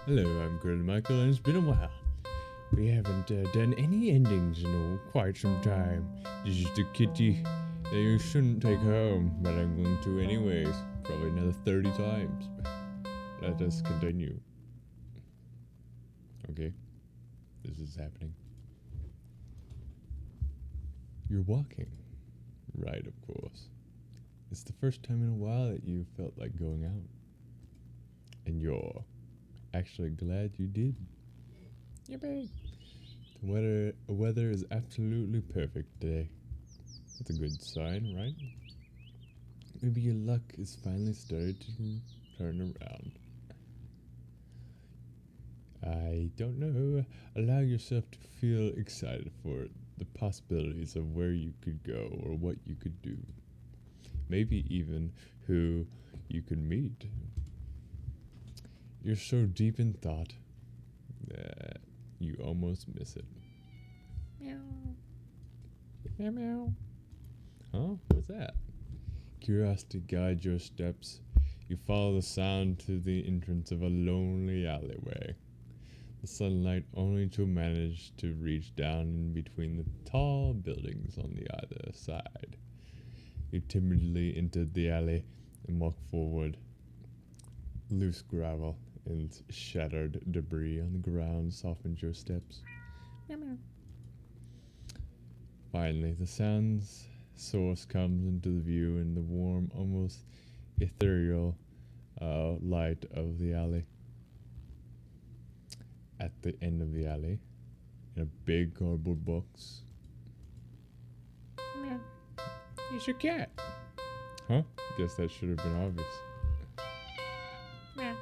Hello, I'm CurlyMichael, and it's been a while. We haven't done any endings in quite some time. This is the kitty that you shouldn't take home, but I'm going to anyways. Probably another 30 times. Let us continue. Okay, this is happening. You're walking. Right, of course. It's the first time in a while that you felt like going out. And you're actually glad you did. Yippee! The weather is absolutely perfect today. That's a good sign, right? Maybe your luck is finally started to turn around. I don't know. Allow yourself to feel excited for the possibilities of where you could go or what you could do. Maybe even who you could meet. You're so deep in thought that you almost miss it. Meow. Meow meow. Huh? What's that? Curiosity guides your steps. You follow the sound to the entrance of a lonely alleyway. The sunlight only to manage to reach down in between the tall buildings on the other side. You timidly entered the alley and walked forward. Loose gravel and shattered debris on the ground softened your steps. Meow meow. Finally, the sound's source comes into the view in the warm, almost ethereal light of the alley. At the end of the alley, in a big cardboard box. Meow. It's your cat. Huh? Guess that should have been obvious. Meow.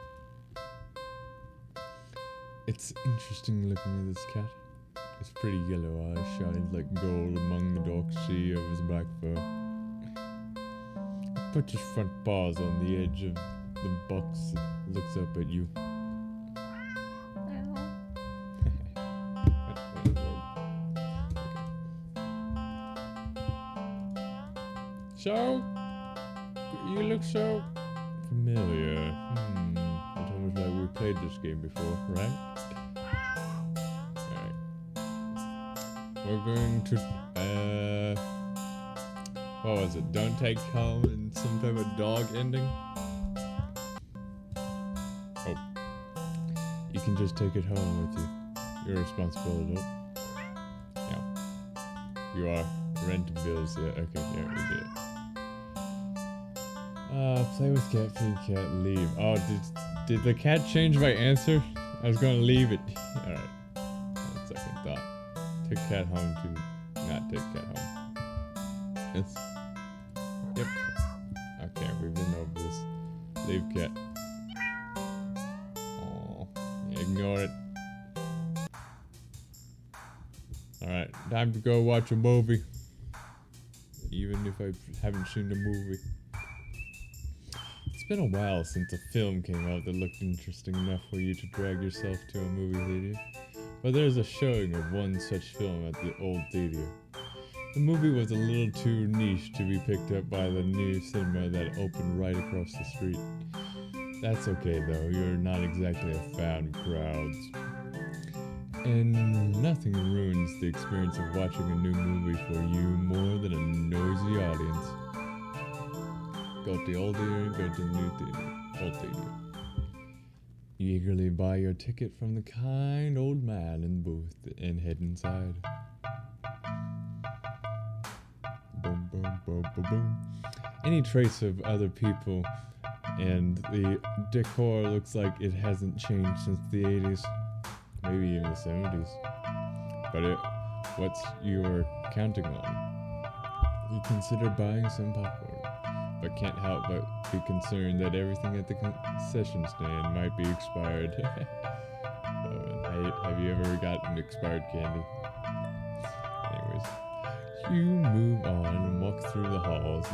It's interesting looking at this cat. His pretty yellow eyes shine like gold among the dark sea of his black fur. He puts his front paws on the edge of the box and looks up at you. So, you look so familiar. It's almost like we played this game before, right? Alright. We're going to, what was it? Don't take home and some type of dog ending? Oh. You can just take it home with you. You're a responsible adult. Yeah. You are. Rent and bills, yeah, okay, yeah, we did it. Play with cat, feed cat, leave. Oh, did the cat change my answer? I was gonna leave it. Alright. On second thought. Take cat home to not take cat home. Yes. Yep. Okay, we've been over this. Leave cat. Oh, ignore it. Alright, time to go watch a movie. Even if I haven't seen the movie. It's been a while since a film came out that looked interesting enough for you to drag yourself to a movie theater. But there's a showing of one such film at the old theater. The movie was a little too niche to be picked up by the new cinema that opened right across the street. That's okay though, you're not exactly a fan of crowds. And nothing ruins the experience of watching a new movie for you more than a noisy audience. Go to the old theater, go to the new theater, old theater. You eagerly buy your ticket from the kind old man in the booth and head inside. Boom, boom, boom, boom, boom. Any trace of other people and the decor looks like it hasn't changed since the 80s. Maybe even the 70s. But what's you're counting on? You consider buying some popcorn, but can't help but be concerned that everything at the concession stand might be expired. Have you ever gotten expired candy? Anyways, you move on and walk through the halls,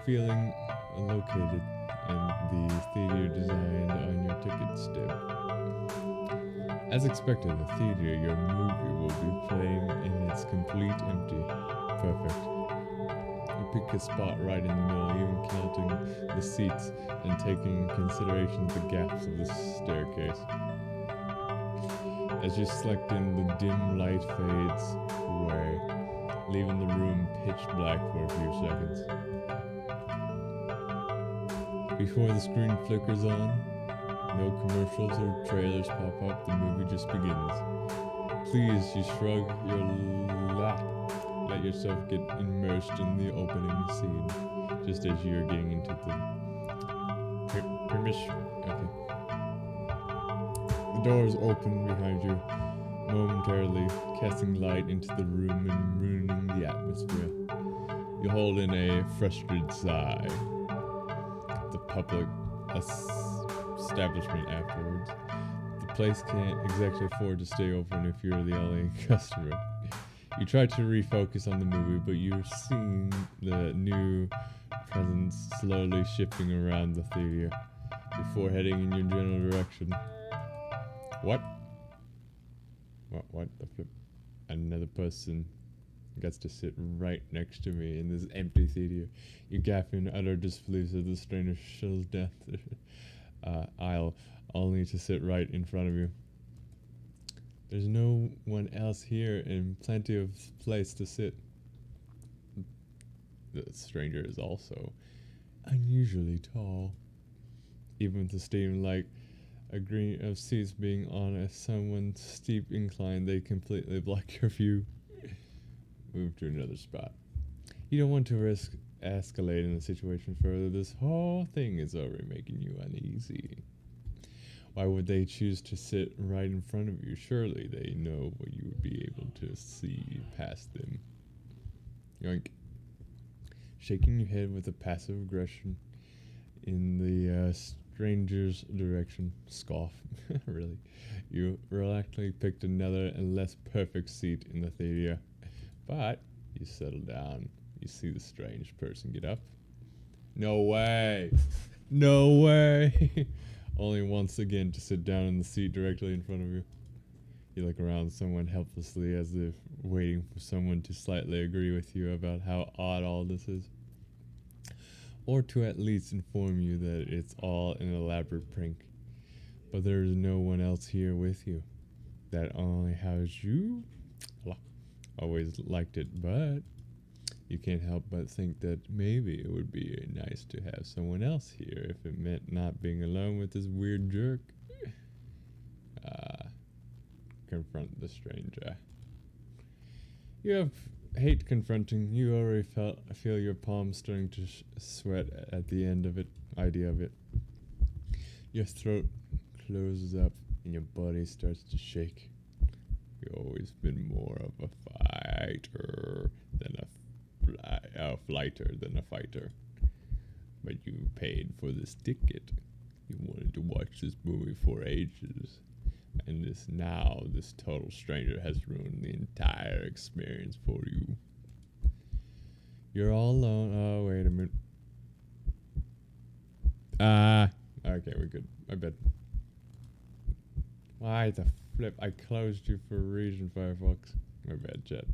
feeling located in the theater designed on your ticket stub. As expected, the theater your movie will be playing in its complete empty. Perfect. You pick a spot right in the middle, even counting the seats and taking in consideration the gaps of the staircase. As you select in, the dim light fades away, leaving the room pitch black for a few seconds. Before the screen flickers on, no commercials or trailers pop up, the movie just begins. Please, you shrug your let yourself get immersed in the opening scene, just as you're getting into the permission. Okay. The doors open behind you, momentarily casting light into the room and ruining the atmosphere. You hold in a frustrated sigh. The public establishment afterwards. The place can't exactly afford to stay open if you're the only customer. You try to refocus on the movie, but you're seeing the new presence slowly shifting around the theater before heading in your general direction. What the flip? Another person gets to sit right next to me in this empty theater. You gap in utter disbelief as the stranger shuttles down the aisle, only to sit right in front of you. There's no one else here and plenty of place to sit. The stranger is also unusually tall. Even with the stadium like a green of seats being on a somewhat steep incline, they completely block your view. Move to another spot. You don't want to risk escalating the situation further. This whole thing is already making you uneasy. Why would they choose to sit right in front of you? Surely they know what you would be able to see past them. Yoink. Shaking your head with a passive aggression in the stranger's direction. Scoff. Really. You reluctantly picked another and less perfect seat in the theater. But you settle down. You see the strange person get up. No way! No way! Only once again to sit down in the seat directly in front of you. You look around somewhat helplessly as if waiting for someone to slightly agree with you about how odd all this is. Or to at least inform you that it's all an elaborate prank. But there is no one else here with you. That only has you. Always liked it, but you can't help but think that maybe it would be nice to have someone else here if it meant not being alone with this weird jerk. Confront the stranger. You hate confronting. You already feel your palms starting to sweat at the idea of it. Your throat closes up and your body starts to shake. You've always been more of a fighter than a flighter than a fighter. But you paid for this ticket. You wanted to watch this movie for ages. And this total stranger has ruined the entire experience for you. You're all alone. Oh, wait a minute. Okay, we're good. My bad. Why the flip? I closed you for a reason, Firefox. My bad, chat.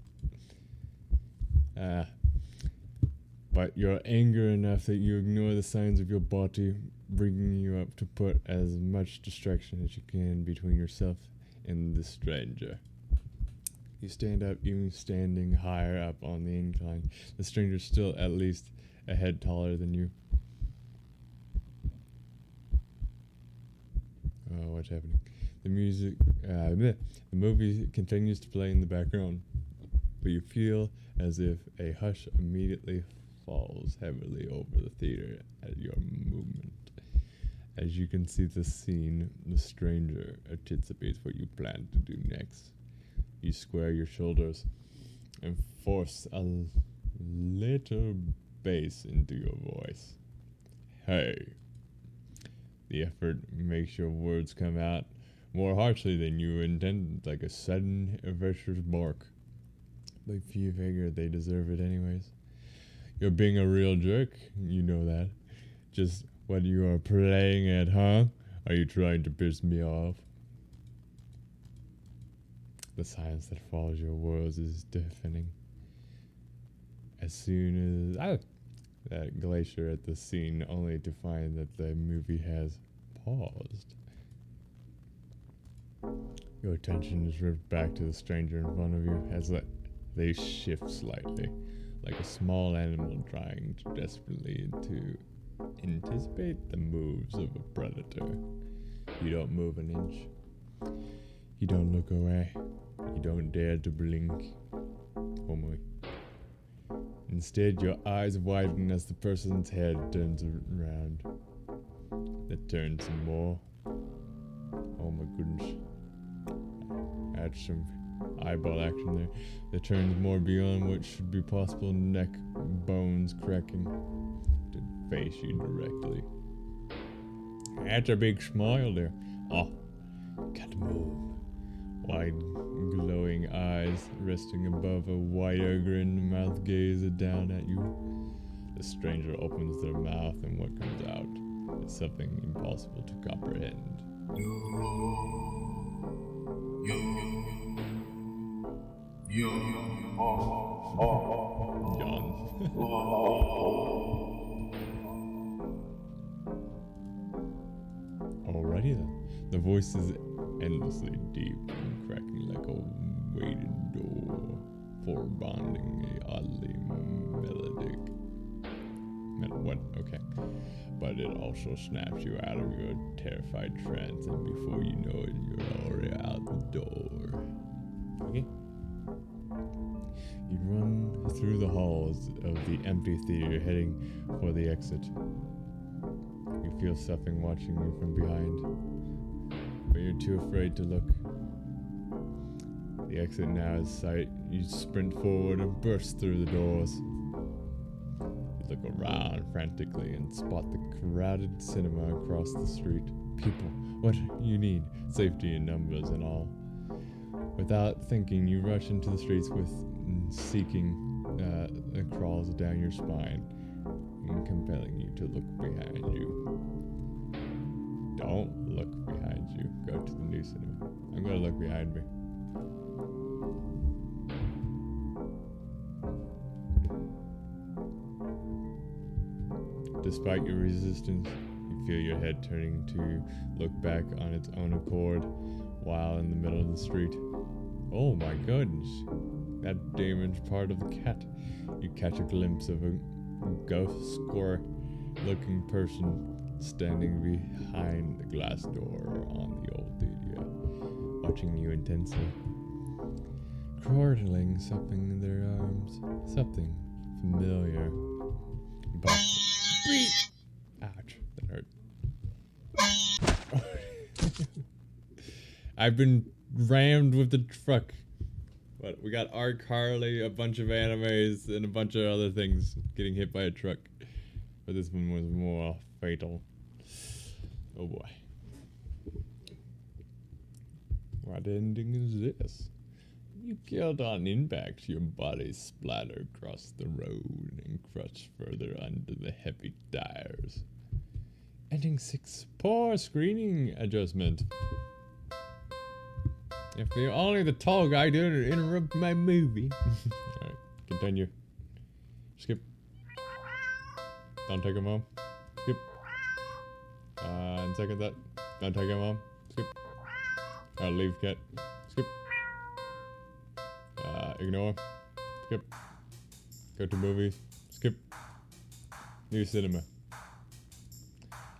But you're angry enough that you ignore the signs of your body, bringing you up to put as much distraction as you can between yourself and the stranger. You stand up, even standing higher up on the incline. The stranger's still at least a head taller than you. Oh, what's happening? The movie continues to play in the background, but you feel as if a hush immediately falls heavily over the theater at your movement. As you can see the scene, the stranger anticipates what you plan to do next. You square your shoulders and force a little bass into your voice. Hey. The effort makes your words come out more harshly than you intended, like a sudden, vicious bark. But you figure they deserve it anyways. You're being a real jerk, you know that. Just what you are playing at, huh? Are you trying to piss me off? The silence that follows your words is deafening. As soon as that glacier at the scene, only to find that the movie has paused. Your attention is ripped back to the stranger in front of you as they shift slightly, like a small animal trying desperately to anticipate the moves of a predator. You don't move an inch. You don't look away. You don't dare to blink. Homely. Instead, your eyes widen as the person's head turns around. It turns some more. Oh my goodness. That's some eyeball action there. That turns more beyond what should be possible. Neck, bones cracking. To face you directly. That's a big smile there. Oh, got to move. Wide, glowing eyes resting above a wider grin, mouth gazes down at you. The stranger opens their mouth, and what comes out is something impossible to comprehend. Yawn. Alrighty then. The voice is endlessly deep and cracking like a weighted door, foreboding oddly melodic. What? Okay. But it also snaps you out of your terrified trance, and before you know it, you're already out the door. Okay. You run through the halls of the empty theater, heading for the exit. You feel something watching you from behind, but you're too afraid to look. The exit now is sight. You sprint forward and burst through the doors. You look around frantically and spot the crowded cinema across the street. People, what you need, safety in numbers and all. Without thinking, you rush into the streets with seeking that crawls down your spine and compelling you to look behind you. Don't look behind you. Go to the new cinema. I'm gonna look behind me. Despite your resistance, you feel your head turning to look back on its own accord while in the middle of the street. Oh my goodness, that damaged part of the cat. You catch a glimpse of a ghost square looking person standing behind the glass door on the old theater, watching you intensely, cradling something in their arms, something familiar. But ouch, that hurt. I've been rammed with the truck. But we got Carly, a bunch of animes, and a bunch of other things getting hit by a truck. But this one was more fatal. Oh boy. What ending is this? You killed on impact, your body splattered across the road and crushed further under the heavy tires. Ending 6. Poor screening adjustment. If you're only the tall guy didn't interrupt my movie. Alright, continue. Skip. Don't take him home. Skip. And second that. Don't take him home. Skip. Leave cat. Skip. Ignore. Skip. Go to movies. Skip. New cinema.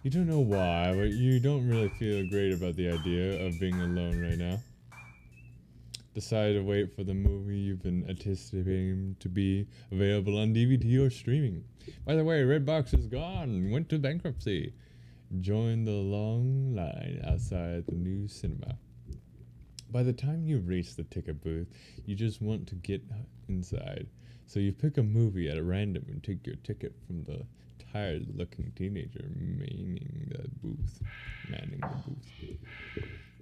You don't know why, but you don't really feel great about the idea of being alone right now. Decide to wait for the movie you've been anticipating to be available on DVD or streaming. By the way, Redbox is gone. Went to bankruptcy. Join the long line outside the new cinema. By the time you reach the ticket booth, you just want to get inside. So you pick a movie at random and take your ticket from the tired-looking teenager manning the booth.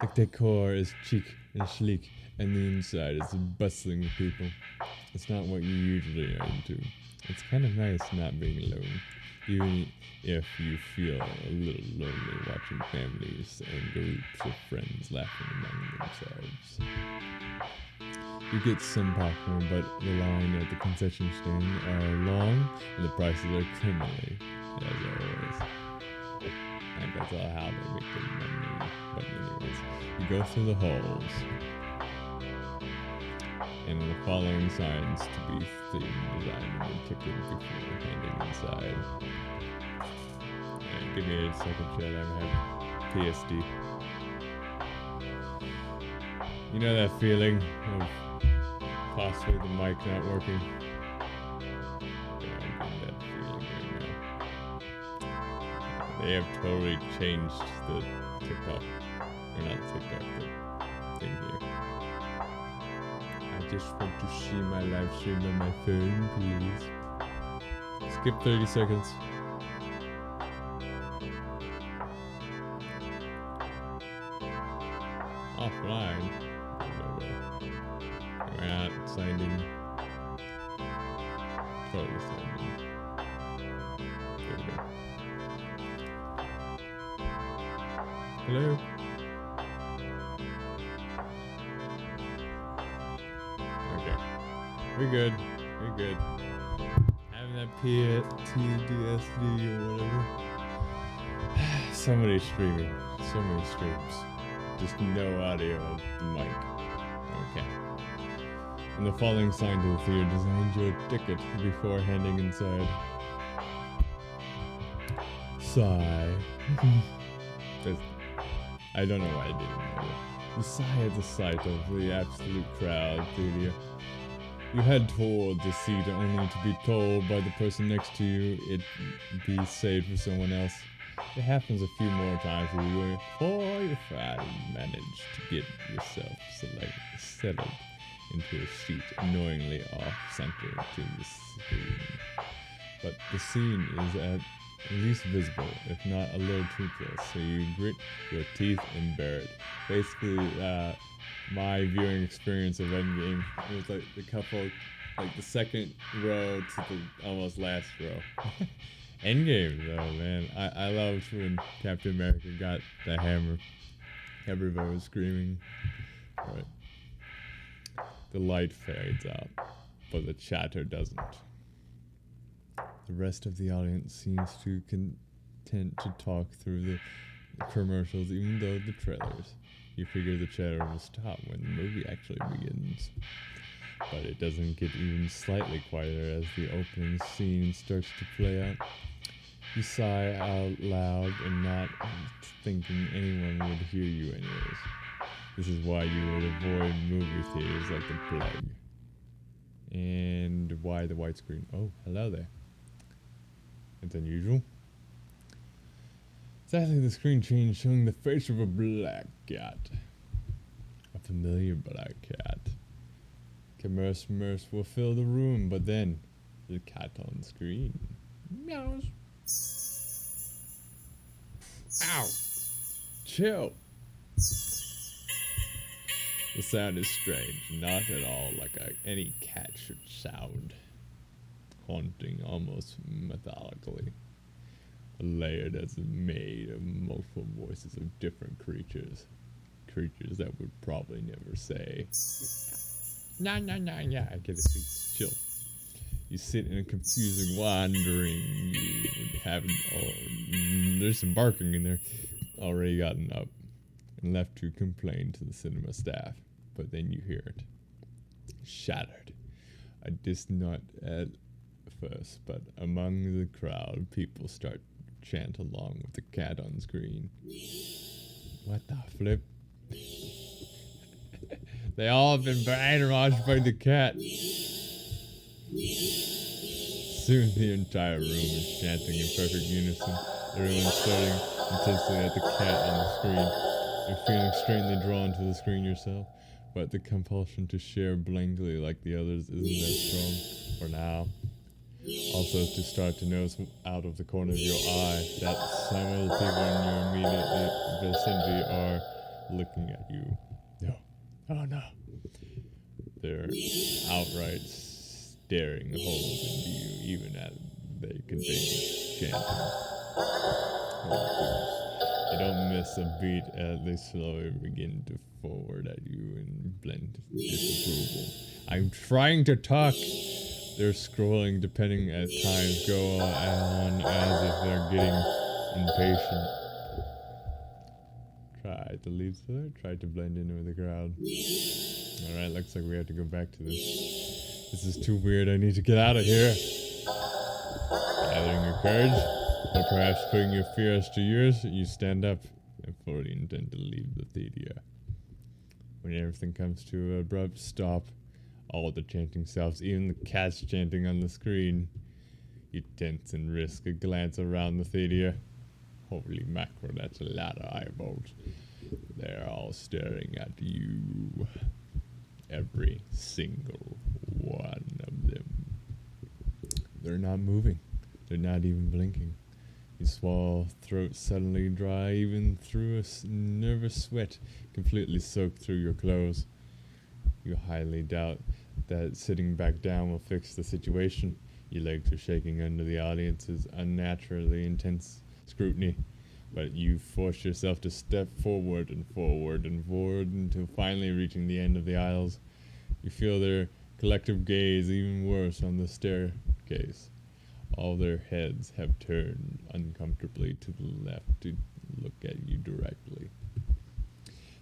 The decor is chic and sleek, and the inside is bustling with people. It's not what you usually are into. It's kind of nice not being alone, even if you feel a little lonely watching families and groups of friends laughing among themselves. You get some popcorn, but the line at the concession stand are long, and the prices are criminally, as always. Like, that's all how they make their money. But anyways, you go through the holes. And the following signs to be seen designed and ticket before handing inside. Give me a second, chat. I have PSD. You know that feeling of possibly the mic not working? Yeah, I'm getting that feeling right now. They have totally changed the TikTok. Or not TikTok, the thing here. I just want to see my live stream on my phone, please. Skip 30 seconds. Offline. We're not signed in. Totally signed in. There we go. Hello? Okay. We're good. We're good. Having that PTSD or whatever. Somebody's streaming. So many streams. Just no audio of the mic. Okay. And the following sign to the theater designed your ticket before handing inside. Sigh. I don't know why I didn't know that. You sigh at the sight of the absolute crowd through you. You head toward the seat only to be told by the person next to you it be saved for someone else. It happens a few more times before you finally manage to get yourself settled into a seat annoyingly off-center to the screen. But the scene is at least visible, if not a little too close, so you grit your teeth and bear it. Basically, my viewing experience of Endgame, it was like the couple, like the second row to the almost last row. Endgame, though, man. I loved when Captain America got the hammer. Everybody was screaming. Right. The light fades out, but the chatter doesn't. The rest of the audience seems to content to talk through the commercials, even though the trailers. You figure the chatter will stop when the movie actually begins. But it doesn't get even slightly quieter as the opening scene starts to play out. You sigh out loud and not thinking anyone would hear you anyways. This is why you would avoid movie theaters like the plague. And why the widescreen? Oh, hello there. It's unusual. Sadly, the screen changed, showing the face of a black cat. A familiar black cat. Commerce will fill the room, but then the cat on screen. Meows. Ow. Chill. The sound is strange, not at all like any cat should sound. Haunting, almost methodically. Layered as made of multiple voices of different creatures. Creatures that would probably never say. Nah, I get it, please. Chill. You sit in a confusing wandering. You haven't. There's some barking in there. Already gotten up and left to complain to the cinema staff, but then you hear it. Shattered. I did not at first, but among the crowd, people start to chant along with the cat on screen. What the flip? They all have been brainwashed by the cat. Soon the entire room is chanting in perfect unison. Everyone's staring intensely at the cat on the screen. You're feeling strangely drawn to the screen yourself, but the compulsion to share blankly like the others isn't that strong for now. Also, to start to notice out of the corner of your eye that some of the people in your immediate vicinity are looking at you. No. Oh no. They're outright staring holes into you, even as they continue chanting. Oh my goodness. They don't miss a beat as they slowly begin to forward at you in blend disapproval. I'm trying to talk. They're scrolling, depending at times, go on as if they're getting impatient. tried to leave there, tried to blend in with the crowd. Alright, looks like we have to go back to this. This is too weird, I need to get out of here. Gathering your courage, or perhaps putting your fears to yours, you stand up and fully intend to leave the theater. When everything comes to an abrupt stop, all the chanting stops, even the cats chanting on the screen. You tense and risk a glance around the theater. Holy mackerel, that's a lot of eyeballs. They're all staring at you. Every single one of them. They're not moving. They're not even blinking. You swallow, throat suddenly dry, even through a nervous sweat completely soaked through your clothes. You highly doubt that sitting back down will fix the situation. Your legs are shaking under the audience's unnaturally intense scrutiny, but you force yourself to step forward and forward and forward until finally reaching the end of the aisles. You feel their collective gaze even worse on the staircase. All their heads have turned uncomfortably to the left to look at you directly.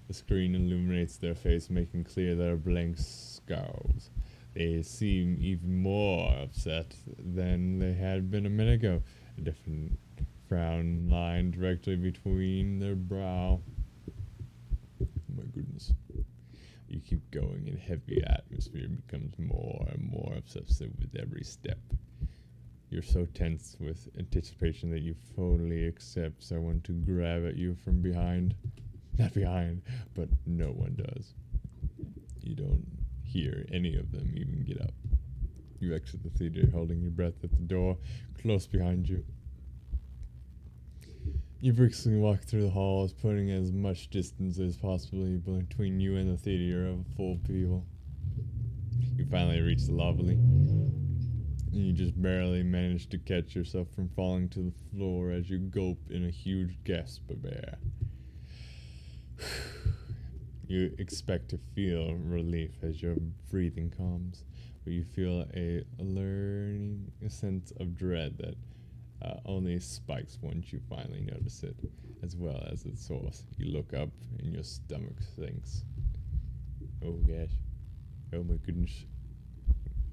The screen illuminates their face, making clear their blank scowls. They seem even more upset than they had been a minute ago. A different frown line directly between their brow. Oh my goodness. You keep going, and heavy atmosphere becomes more and more obsessive with every step. You're so tense with anticipation that you fully accept someone to grab at you from behind. Not behind, but no one does. You don't hear any of them even get up. You exit the theater holding your breath at the door, close behind you. You briskly walk through the halls, putting as much distance as possible between you and the theater of full people. You finally reach the lobby, and you just barely manage to catch yourself from falling to the floor as you gulp in a huge gasp of air. You expect to feel relief as your breathing calms, but you feel a lurking sense of dread that only spikes once you finally notice it, as well as its source. You look up and your stomach sinks. Oh gosh. Oh my goodness.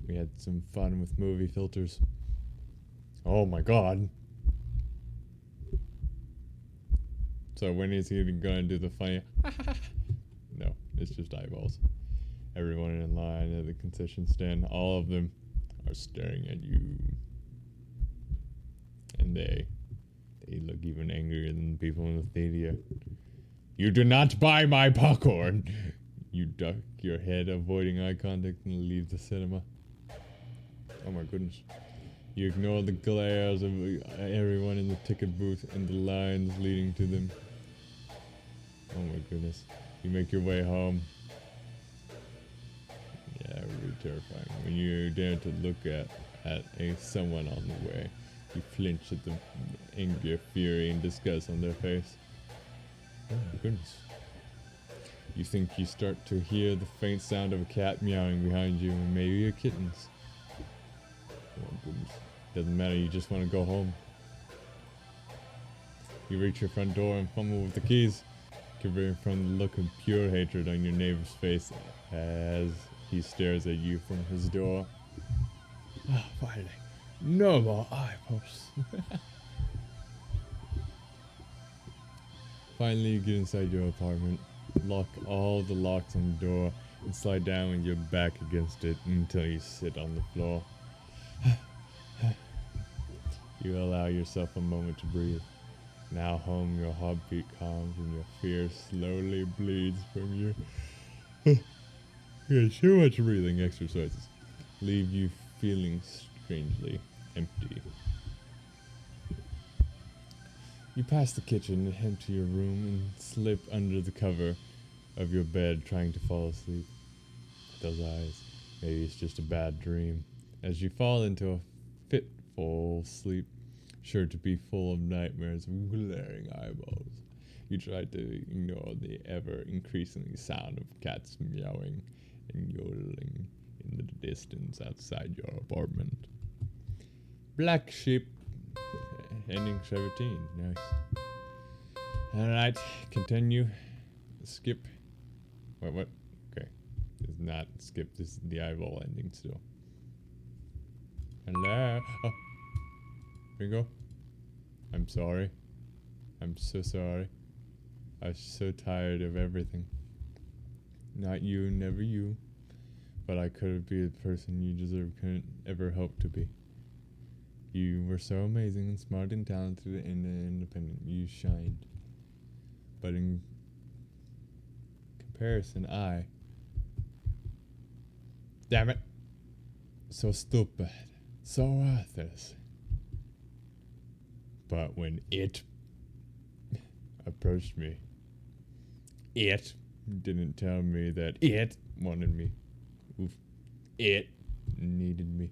We had some fun with movie filters. Oh my god. So when is he gonna do the funny? No, it's just eyeballs. Everyone in line at the concession stand, all of them are staring at you. And they look even angrier than the people in the theater. You do not buy my popcorn! You duck your head, avoiding eye contact, and leave the cinema. Oh my goodness. You ignore the glares of everyone in the ticket booth and the lines leading to them. Oh my goodness. You make your way home. Yeah, really terrifying. When you dare to look at someone on the way, you flinch at the anger, fury, and disgust on their face. Oh my goodness. You think you start to hear the faint sound of a cat meowing behind you, and maybe a kitten's. Oh my goodness. Doesn't matter, you just want to go home. You reach your front door and fumble with the keys, covering from the look of pure hatred on your neighbor's face as he stares at you from his door. Oh, finally. No more eyeballs. Finally, you get inside your apartment, lock all the locks on the door, and slide down with your back against it until you sit on the floor. You allow yourself a moment to breathe. Now home, your heartbeat calms and your fear slowly bleeds from you. Yeah, too much breathing exercises leave you feeling strangely empty. You pass the kitchen and head to your room and slip under the cover of your bed, trying to fall asleep. Those eyes, maybe it's just a bad dream. As you fall into a fitful sleep, sure to be full of nightmares of glaring eyeballs, you try to ignore the ever-increasing sound of cats meowing and yodeling in the distance outside your apartment. Black Sheep, ending 17. Nice. Alright, continue. skip. Wait, what? Okay. It's not skip. This is the eyeball ending still. Hello? Oh. Here you go. I'm sorry. I'm so sorry. I was so tired of everything. Not you, never you. But I couldn't be the person you deserve, couldn't ever hope to be. You were so amazing and smart and talented and independent. You shined. But in comparison, damn it. So stupid. So worthless. But when it approached me, it didn't tell me that it wanted me. Oof. It needed me.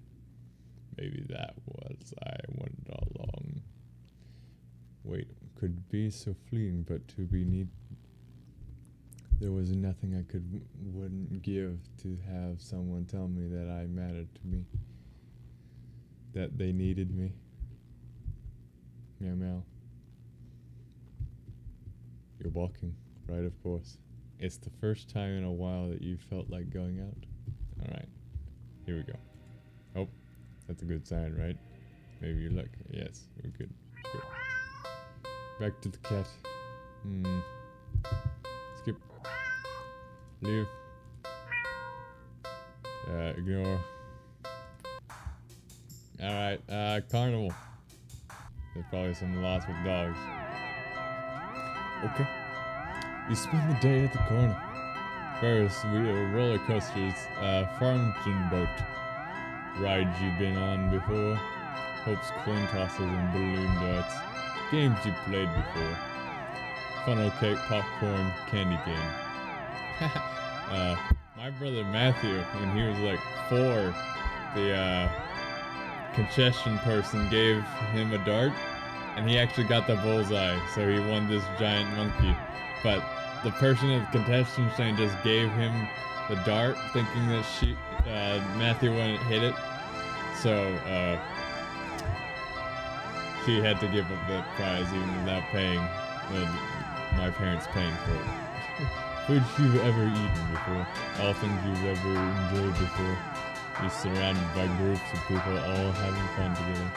Maybe that was I wanted all along. Wait, could be so fleeting, but to be need. There was nothing I wouldn't give to have someone tell me that I mattered to me. That they needed me. Meow meow. You're walking, right? Of course. It's the first time in a while that you felt like going out. Alright. Here we go. Oh, that's a good sign, right? Maybe you look. Yes, we're good. Good. Back to the cat. Skip. Leave. Ignore. Alright, carnival. There's probably some lots with dogs. Okay. You spend the day at the corner. First, we have roller coasters, fountain boat rides you've been on before, hopes, coin tosses, and balloon darts, games you played before, funnel cake, popcorn, candy game. My brother Matthew, when he was like 4, the concession person gave him a dart, and he actually got the bullseye, so he won this giant monkey. But the person at the concession stand just gave him the dart, thinking that Matthew wouldn't hit it. So she had to give up that prize even without paying. My parents paying for it. Food you've ever eaten before. All things you've ever enjoyed before. You're surrounded by groups of people all having fun together.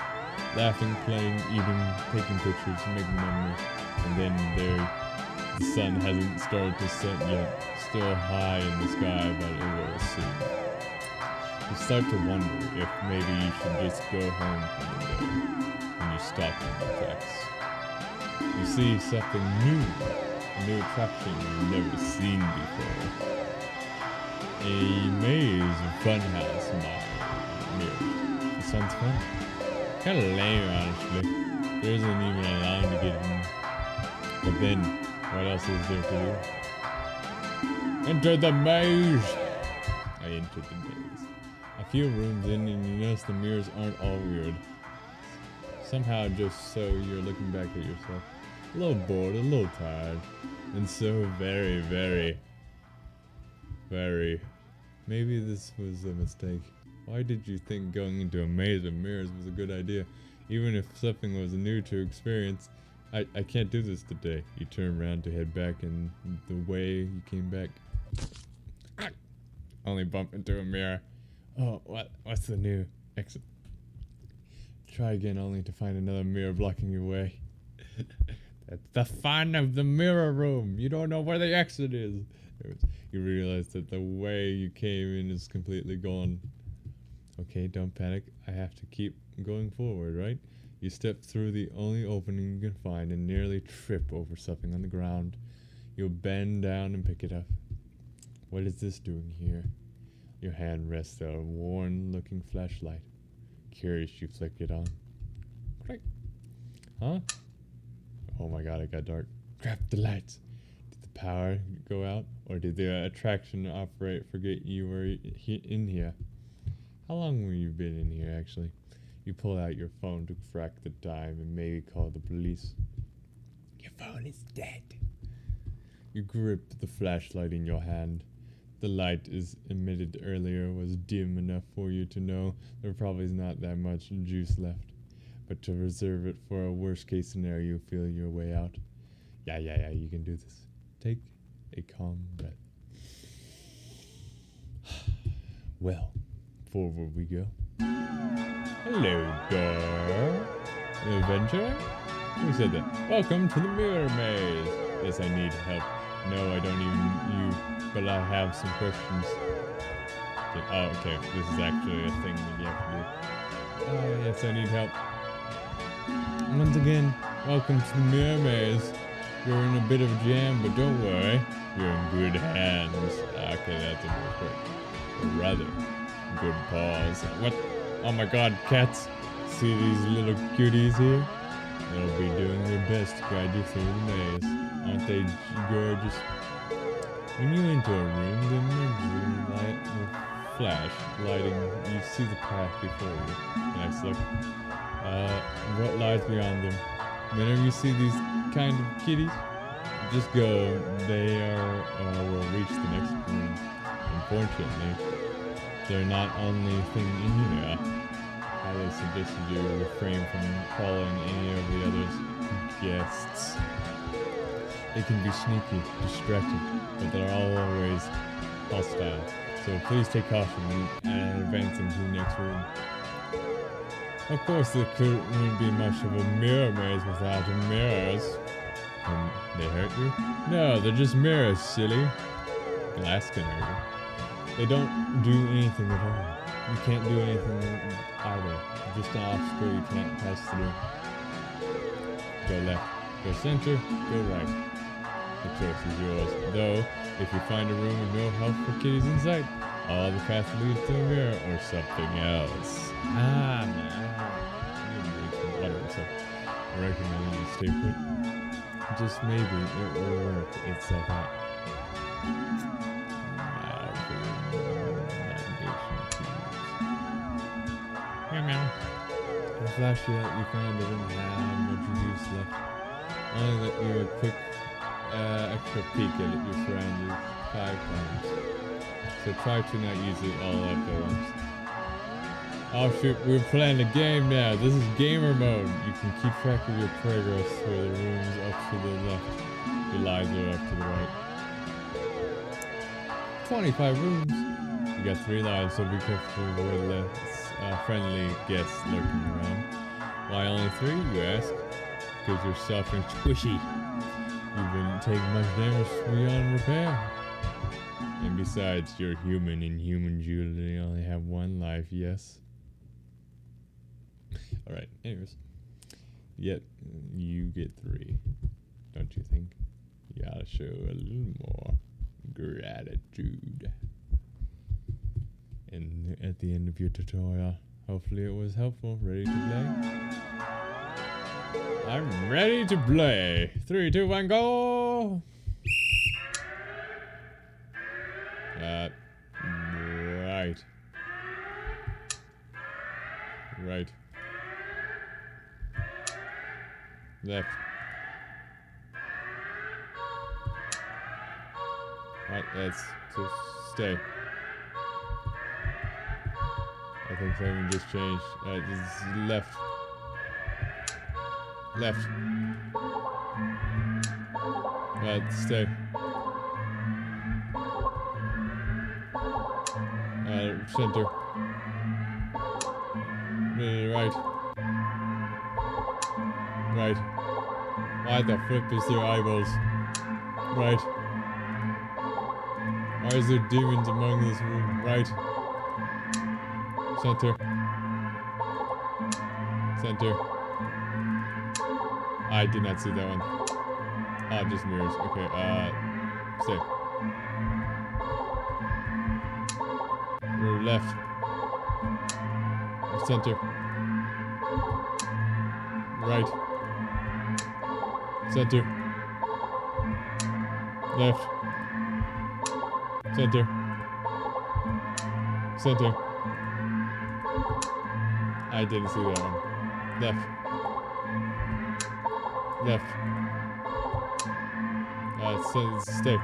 Laughing, playing, eating, taking pictures, making memories. And then the sun hasn't started to set yet. Still high in the sky, but it will soon. You start to wonder if maybe you should just go home for the day. And you stop in the tracks. You see something new. A new attraction you've never seen before. A maze funhouse mirror. It sounds fun. Kinda lame, honestly. There isn't even a line to get in. But then, what else is there to do? Enter the maze! I entered the maze. A few rooms in and you notice the mirrors aren't all weird. Somehow just so you're looking back at yourself. A little bored, a little tired. And so very, very, very... Maybe this was a mistake. Why did you think going into a maze of mirrors was a good idea? Even if something was new to experience, I can't do this today. You turn around to head back and the way you came back. Only bump into a mirror. Oh, what's the new exit? Try again only to find another mirror blocking your way. That's the fun of the mirror room. You don't know where the exit is. You realize that the way you came in is completely gone. Okay, don't panic. I have to keep going forward, right? You step through the only opening you can find and nearly trip over something on the ground. You'll bend down and pick it up. What is this doing here? Your hand rests on a worn-looking flashlight. Curious, you flick it on. Click. Huh? Oh my god, it got dark. Crap, the lights. Did the power go out? Or did the attraction operator forget you were in here? How long have you been in here, actually? You pull out your phone to track the time and maybe call the police. Your phone is dead. You grip the flashlight in your hand. The light is emitted earlier was dim enough for you to know there probably is not that much juice left. But to reserve it for a worst case scenario, you feel your way out. Yeah, you can do this. Take a calm breath. Well, forward we go. Hello, door. Adventure? Who said that? Welcome to the mirror maze. Yes, I need help. No, I don't even you, but I have some questions. Oh, okay. This is actually a thing that you have to do. Oh, yes, I need help. Once again, welcome to the mirror maze. You're in a bit of a jam, but don't worry. You're in good hands. Okay, that's a rather good pause. What? Oh my god, cats. See these little cuties here? They'll be doing their best to guide you through the maze. Aren't they gorgeous? When you enter a room, the emergency light will flash, lighting. You see the path before you. Next look. What lies beyond them? Whenever you see these kind of kitties, just go. They will reach the next room. Unfortunately, they're not only thing in here. Highly suggested you refrain from following any of the others' guests. They can be sneaky, distracted, but they're always hostile. So please take caution and advancing to the next room. Of course, there wouldn't be much of a mirror maze without mirrors. They hurt you? No, they're just mirrors, silly. Glass can hurt you. They don't do anything at all. You can't do anything either. Just an obstacle you can't pass through. Go left, go center, go right. The choice is yours. Though, if you find a room with no helpful kitties in sight, all the path leads to a mirror or something else. Ah, man. You need some water, so I recommend you stay put. Just maybe it will work itself out. Now for your navigation keys. Meow. The flashlight you found doesn't have much use left. Only that you're a quick extra peek at your surroundings 5 times. So try to not use it all up at once. Oh shoot, we're playing a game now. This is gamer mode. You can keep track of your progress where the rooms up to the left. Your lives are up to the right. 25 rooms. You got 3 lives, so be careful to avoid less friendly guests lurking around. Why only 3, you ask? Because you're soft and squishy. You wouldn't take much damage beyond repair. And besides, you're human, and humans usually only have 1 life, yes? Alright, anyways. Yet, you get 3. Don't you think? You gotta show a little more gratitude. And at the end of your tutorial, hopefully it was helpful. Ready to play? I'm ready to play. 3, 2, 1, go! Right. Right. Left. Right, let's just stay. I think something just changed. This is left. Left. Stay. Center. Right. Right. Why the flip is there eyeballs? Right. Why is there demons among this room? Right. Center. Center. I did not see that one. Ah, just mirrors. Okay, stay. Left. Center. Right. Center. Left. Center. Center. I didn't see that one. Left. Left. Stay.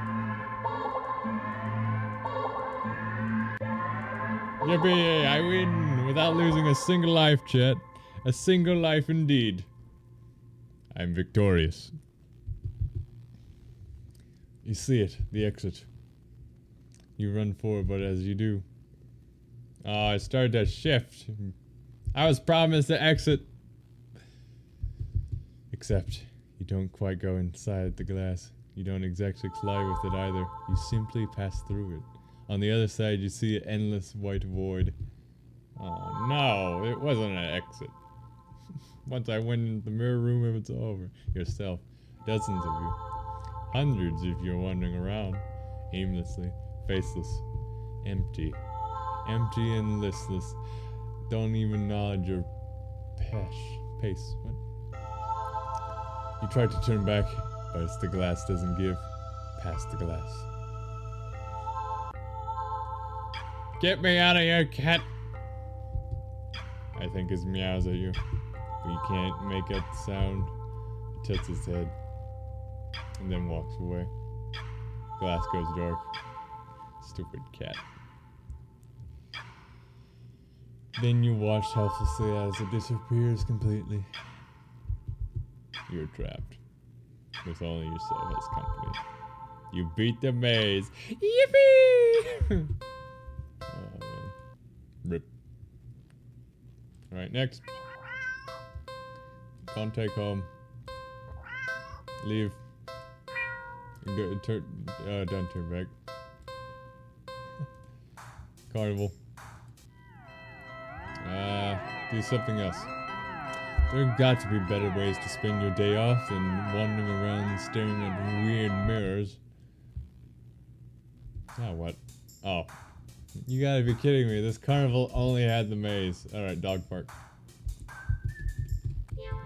Yippee! I win without losing a single life, chat. A single life indeed. I'm victorious. You see it, the exit. You run forward, but as you do... Oh, I started to shift. I was promised the exit. Except, you don't quite go inside the glass. You don't exactly collide with it either. You simply pass through it. On the other side, you see an endless white void. Oh no, it wasn't an exit. Once I went into the mirror room, it was over. Yourself. Dozens of you. Hundreds if you're wandering around. Aimlessly. Faceless. Empty. Empty and listless. Don't even nod your pace. What? You try to turn back, but it's the glass doesn't give. Past the glass. Get me out of here, cat! I think his meows at you, but you can't make out the sound. He tilts his head, and then walks away. Glass goes dark. Stupid cat. Then you watch helplessly as it disappears completely. You're trapped, with only yourself as company. You beat the maze. Yippee! Rip. Alright, next. Don't take home. Leave. Go, don't turn back. Carnival. Do something else. There have got to be better ways to spend your day off than wandering around staring at weird mirrors. Now what? Oh. You gotta be kidding me. This carnival only had the maze. Alright, dog park.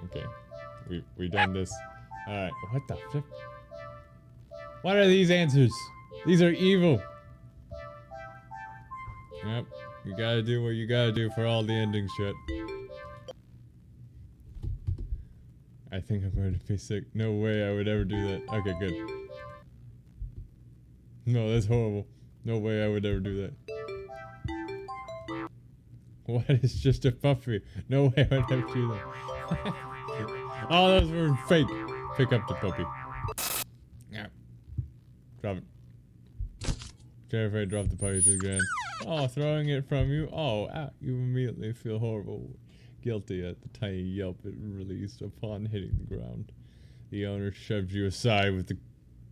Okay. We done this. Alright, what the flip? What are these answers? These are evil. Yep. You gotta do what you gotta do for all the ending shit. I think I'm going to be sick. No way I would ever do that. Okay, good. No, that's horrible. No way I would ever do that. What is just a puppy? No way I would ever do that. Oh, those were fake. Pick up the puppy. Yeah. Drop it. Terrified, drop the puppy to the ground. Oh, throwing it from you. Oh, you immediately feel horrible. Guilty at the tiny yelp it released upon hitting the ground. The owner shoves you aside with a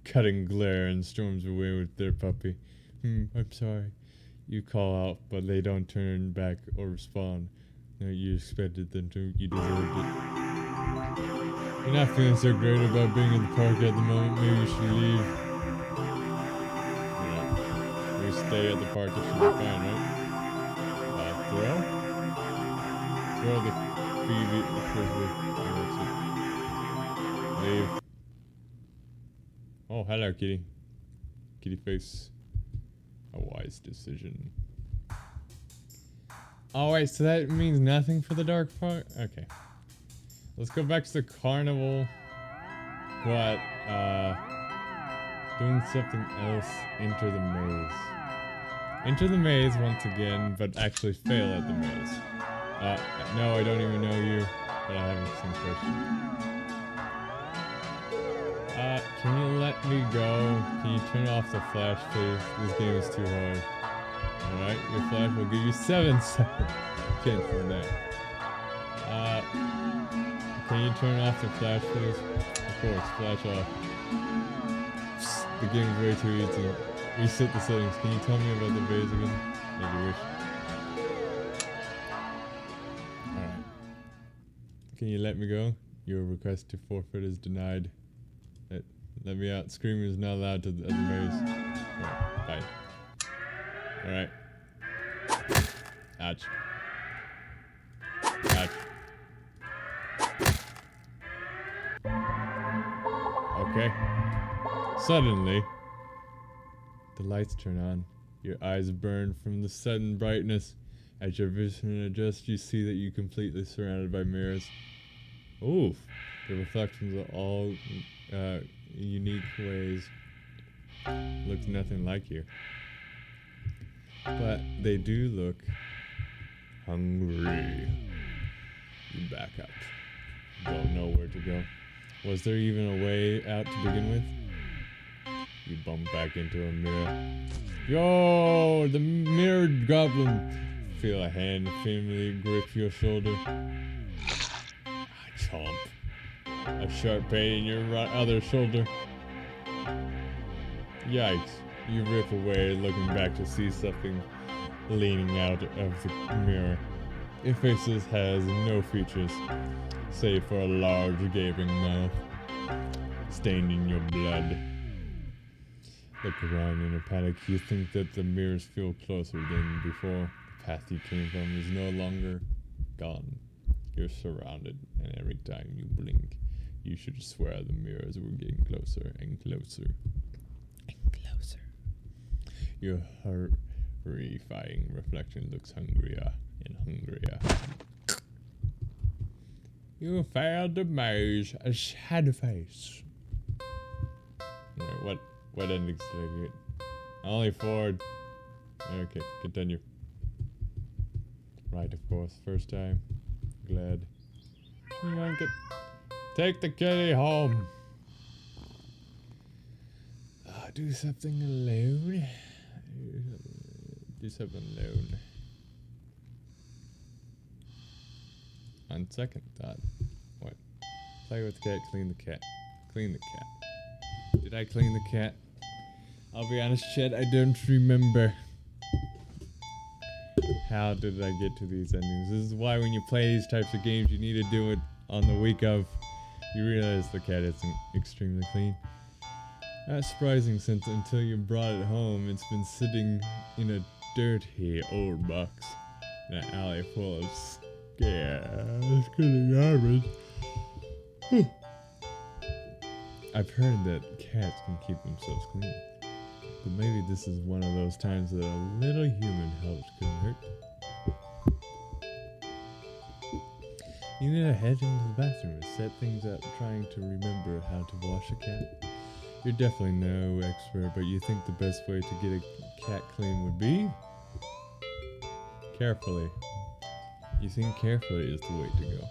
cutting glare and storms away with their puppy. I'm sorry. You call out, but they don't turn back or respond. No, you expected them to. You deserved it. You're not feeling so great about being in the park at the moment. Maybe you should leave. Yeah. We stay at the park. It should be fine, right? Throw? Throw the frisbee. Leave. Oh, hello, kitty. Kitty face. A wise decision. Oh wait, so that means nothing for the dark part? Okay. Let's go back to the carnival. But, doing something else. Enter the maze. Enter the maze once again, but actually fail at the maze. No, I don't even know you, but I have some questions. Can you let me go? Can you turn off the flash, please? This game is too hard. Alright, your flash will give you 7 seconds. Chance for that. Can you turn off the flash, please? Of course, flash off. Psst, the game is way too easy. Reset the settings. Can you tell me about the maze again? If you wish. Alright. Can you let me go? Your request to forfeit is denied. Let me out. Screaming is not allowed at the maze. Alright, bye. Alright. Ouch. Ouch. Okay. Suddenly, the lights turn on. Your eyes burn from the sudden brightness. As your vision adjusts, you see that you're completely surrounded by mirrors. Oof. The reflections are all unique ways. Looks nothing like you. But they do look hungry. You back up. Don't know where to go. Was there even a way out to begin with? You bump back into a mirror. Yo, the mirror goblin. Feel a hand firmly grip your shoulder. Chomp. A sharp pain in your other shoulder. Yikes. You rip away, looking back to see something leaning out of the mirror. It faces has no features, save for a large gaping mouth, stained in your blood. Look around in a panic. You think that the mirrors feel closer than before. The path you came from is no longer gone. You're surrounded, and every time you blink, you should swear the mirrors were getting closer and closer and closer. Your horrifying reflection looks hungrier and hungrier. You failed the maze, a sad face. Alright, what endings did I get? Only 4. Okay, continue. Right, of course, first time. Glad. Yoink it. Take the kitty home. Do something alone. Do something alone. On second thought. What? Play with the cat, clean the cat. Clean the cat. Did I clean the cat? I'll be honest, Chet, I don't remember. How did I get to these endings? This is why when you play these types of games, you need to do it on the week of. You realize the cat isn't extremely clean. Not surprising, since until you brought it home, it's been sitting in a dirty old box in an alley full of garbage. I've heard that cats can keep themselves clean, but maybe this is one of those times that a little human help couldn't hurt. You need to head into the bathroom and set things up trying to remember how to wash a cat. You're definitely no expert, but you think the best way to get a cat clean would be? Carefully. You think carefully is the way to go.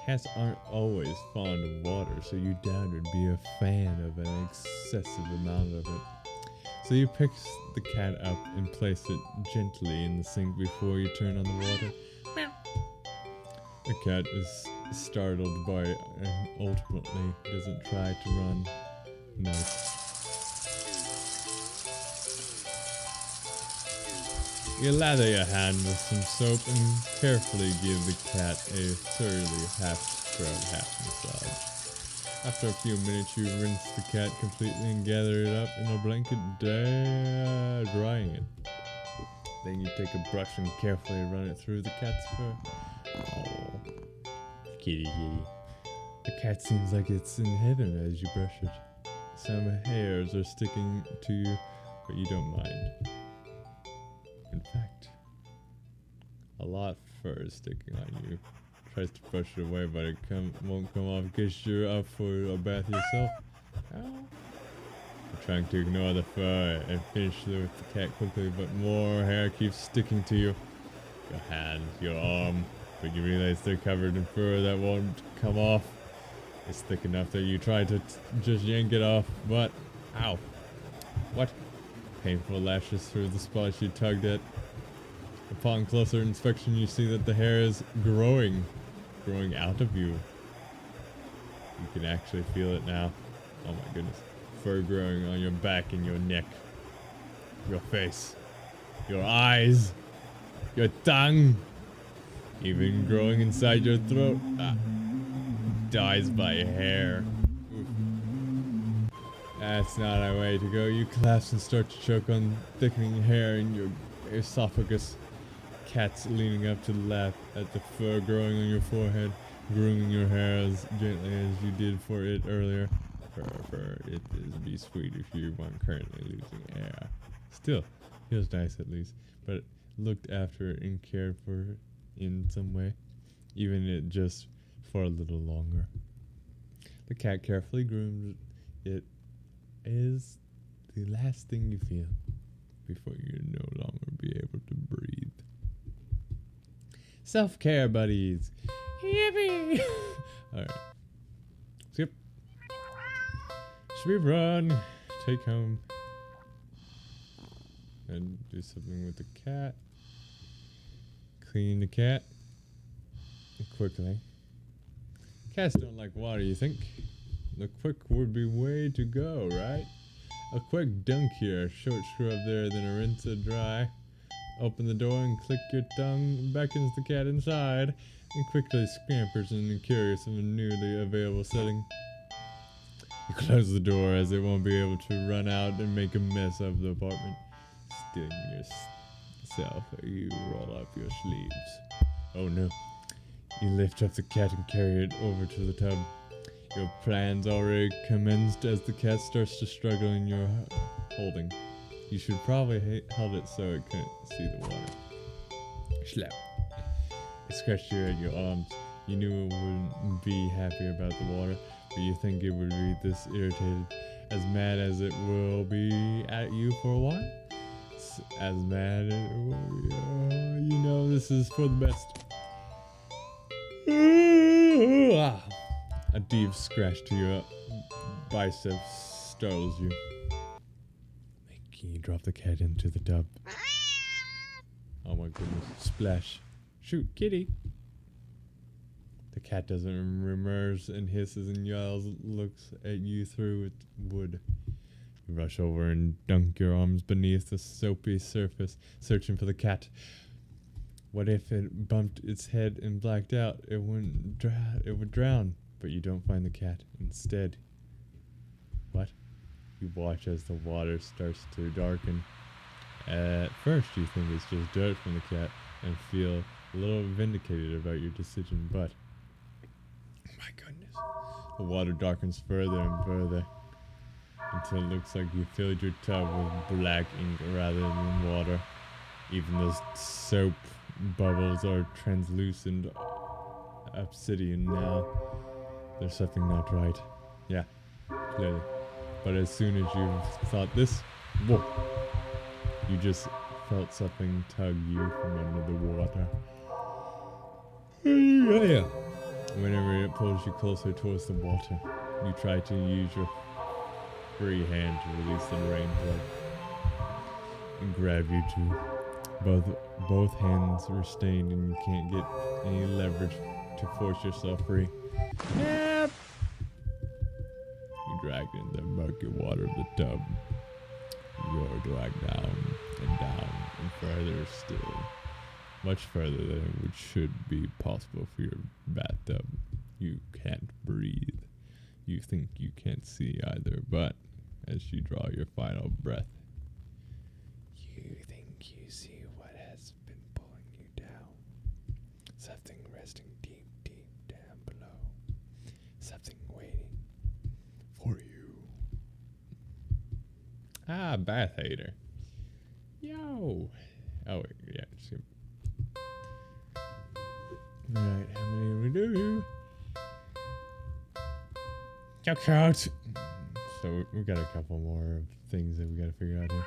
Cats aren't always fond of water, so you doubt would be a fan of an excessive amount of it. So you pick the cat up and place it gently in the sink before you turn on the water. The cat is startled by and ultimately doesn't try to run. No. You lather your hand with some soap and carefully give the cat a thoroughly half-scrub, half-massage. After a few minutes, you rinse the cat completely and gather it up in a blanket, drying it. Then you take a brush and carefully run it through the cat's fur. Oh, kitty. The cat seems like it's in heaven as you brush it. Some hairs are sticking to you, but you don't mind. In fact, a lot of fur is sticking on you. Tries to brush it away, but it won't come off because you're up for a bath yourself. Ow. You're trying to ignore the fur and finish with the cat quickly, but more hair keeps sticking to you. Your hand, your arm, but you realize they're covered in fur that won't come off. It's thick enough that you try to just yank it off, but ow. What? Painful lashes through the spots you tugged at. Upon closer inspection, you see that the hair is growing out of you. You can actually feel it now. Oh my goodness. Fur growing on your back and your neck, your face, your eyes, your tongue, even growing inside your throat. Dies by hair. Oof. That's not a way to go. You collapse and start to choke on thickening hair in your esophagus. Cat's leaning up to laugh at the fur growing on your forehead, grooming your hair as gently as you did for it earlier. Fur, it is be sweet if you weren't currently losing air. Still, feels nice at least, but looked after and cared for in some way, even it just for a little longer. The cat carefully groomed it is the last thing you feel before you no longer be able to breathe. Self-care, buddies. Yippee! Alright. Skip. Should we run take home and do something with the cat. Clean the cat quickly. Cats don't like water, you think? The quick would be way to go, right? A quick dunk here, short scrub there, then a rinse it dry. Open the door and click your tongue, beckons the cat inside, and quickly scampers in curious of a newly available setting. You close the door as it won't be able to run out and make a mess of the apartment. Stealing yourself, you roll up your sleeves. Oh no. You lift up the cat and carry it over to the tub. Your plans already commenced as the cat starts to struggle in your holding. You should probably held it so it couldn't see the water. Slap. It scratched you at your arms. You knew it wouldn't be happy about the water, but you think it would be this irritated, as mad as it will be at you for a while. As mad as it will be. You know this is for the best. A deep scratch to your bicep startles you, making you drop the cat into the tub. Oh my goodness. Splash. Shoot, kitty. The cat doesn't remurs and hisses and yells, looks at you through its wood. You rush over and dunk your arms beneath the soapy surface, searching for the cat. What if it bumped its head and blacked out? It would drown, but you don't find the cat. Instead, what? You watch as the water starts to darken. At first, you think it's just dirt from the cat and feel a little vindicated about your decision, but oh my goodness, the water darkens further and further until it looks like you filled your tub with black ink rather than water. Even the soap bubbles are translucent obsidian now. There's something not right. Yeah, clearly. But as soon as you thought this, whoa, you just felt something tug you from under the water. Yeah. Whenever it pulls you closer towards the water, you try to use your free hand to release the rainbow and grab you too. Both hands are stained and you can't get any leverage to force yourself free. Yep. You dragged in the murky water of the tub. You're dragged down and further still. Much further than it should be possible for your bathtub. You can't breathe. You think you can't see either, but as you draw your final breath, you think you see what has been pulling you down. Something resting deep, deep down below. Something waiting for you. Ah, bath hater. Yo. Oh, wait, yeah. Just gonna... Alright, how many do we do? Check out. So we got a couple more things that we gotta figure out here.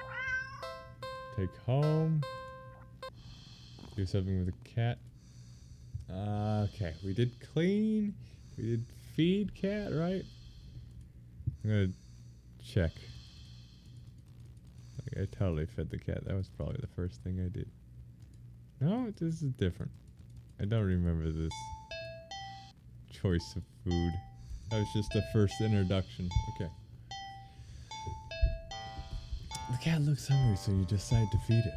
Take home. Do something with the cat. Okay, we did clean. We did feed cat, right? I'm gonna check. Like, I totally fed the cat. That was probably the first thing I did. No, this is different. I don't remember this choice of food. That was just the first introduction. Okay. The cat looks hungry, so you decide to feed it.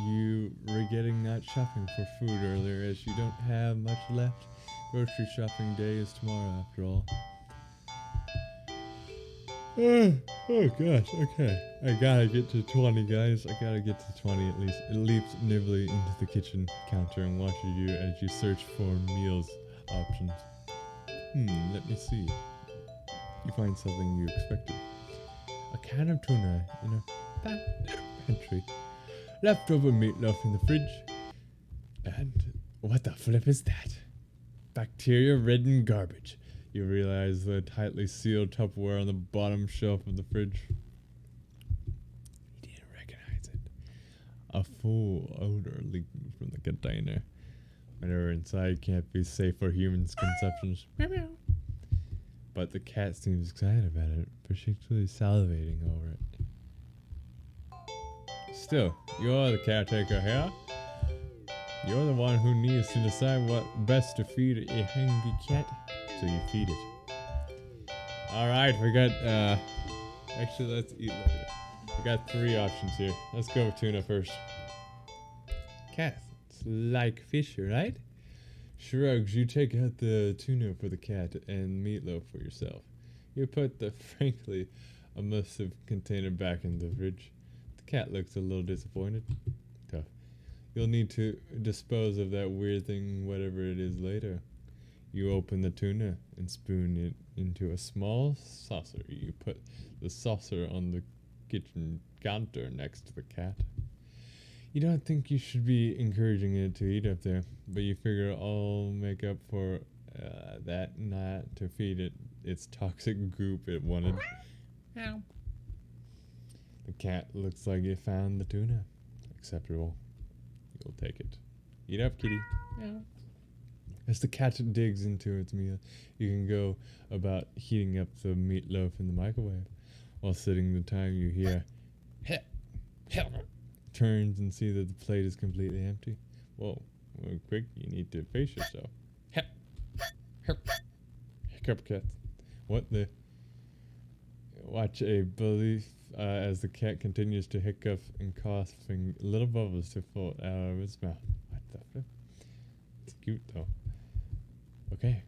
You regretting not shopping for food earlier as you don't have much left. Grocery shopping day is tomorrow after all. Oh gosh, okay. I gotta get to 20, guys. I gotta get to 20 at least. It leaps nimbly into the kitchen counter and watches you as you search for meals options. Let me see. You find something you expected. A can of tuna in a pantry. Leftover meatloaf in the fridge. And what the flip is that? Bacteria-ridden garbage. You realize the tightly sealed Tupperware on the bottom shelf of the fridge. You didn't recognize it. A foul odor leaking from the container. Whatever inside can't be safe for humans' consumptions. but the cat seems excited about it, particularly salivating over it. Still, you're the caretaker here. You're the one who needs to decide what best to feed a hungry cat, so you feed it. Alright, we got, actually let's eat later. We got 3 options here. Let's go with tuna first. Cats like fish, right? Shrugs, you take out the tuna for the cat and meatloaf for yourself. You put the frankly a massive container back in the fridge. The cat looks a little disappointed. Tough. You'll need to dispose of that weird thing, whatever it is, later. You open the tuna and spoon it into a small saucer. You put the saucer on the kitchen counter next to the cat. You don't think you should be encouraging it to eat up there, but you figure I'll make up for that not to feed it its toxic goop it wanted. Ow. The cat looks like it found the tuna. Acceptable. You'll take it. Eat up, kitty. Meow. As the cat digs into its meal, you can go about heating up the meatloaf in the microwave. While sitting the time, you hear turns and see that the plate is completely empty. Whoa, well, quick, you need to face yourself. Hiccup cat. What the? Watch a belief as the cat continues to hiccup and coughing little bubbles to float out of its mouth. What the flip? It's cute though. Okay,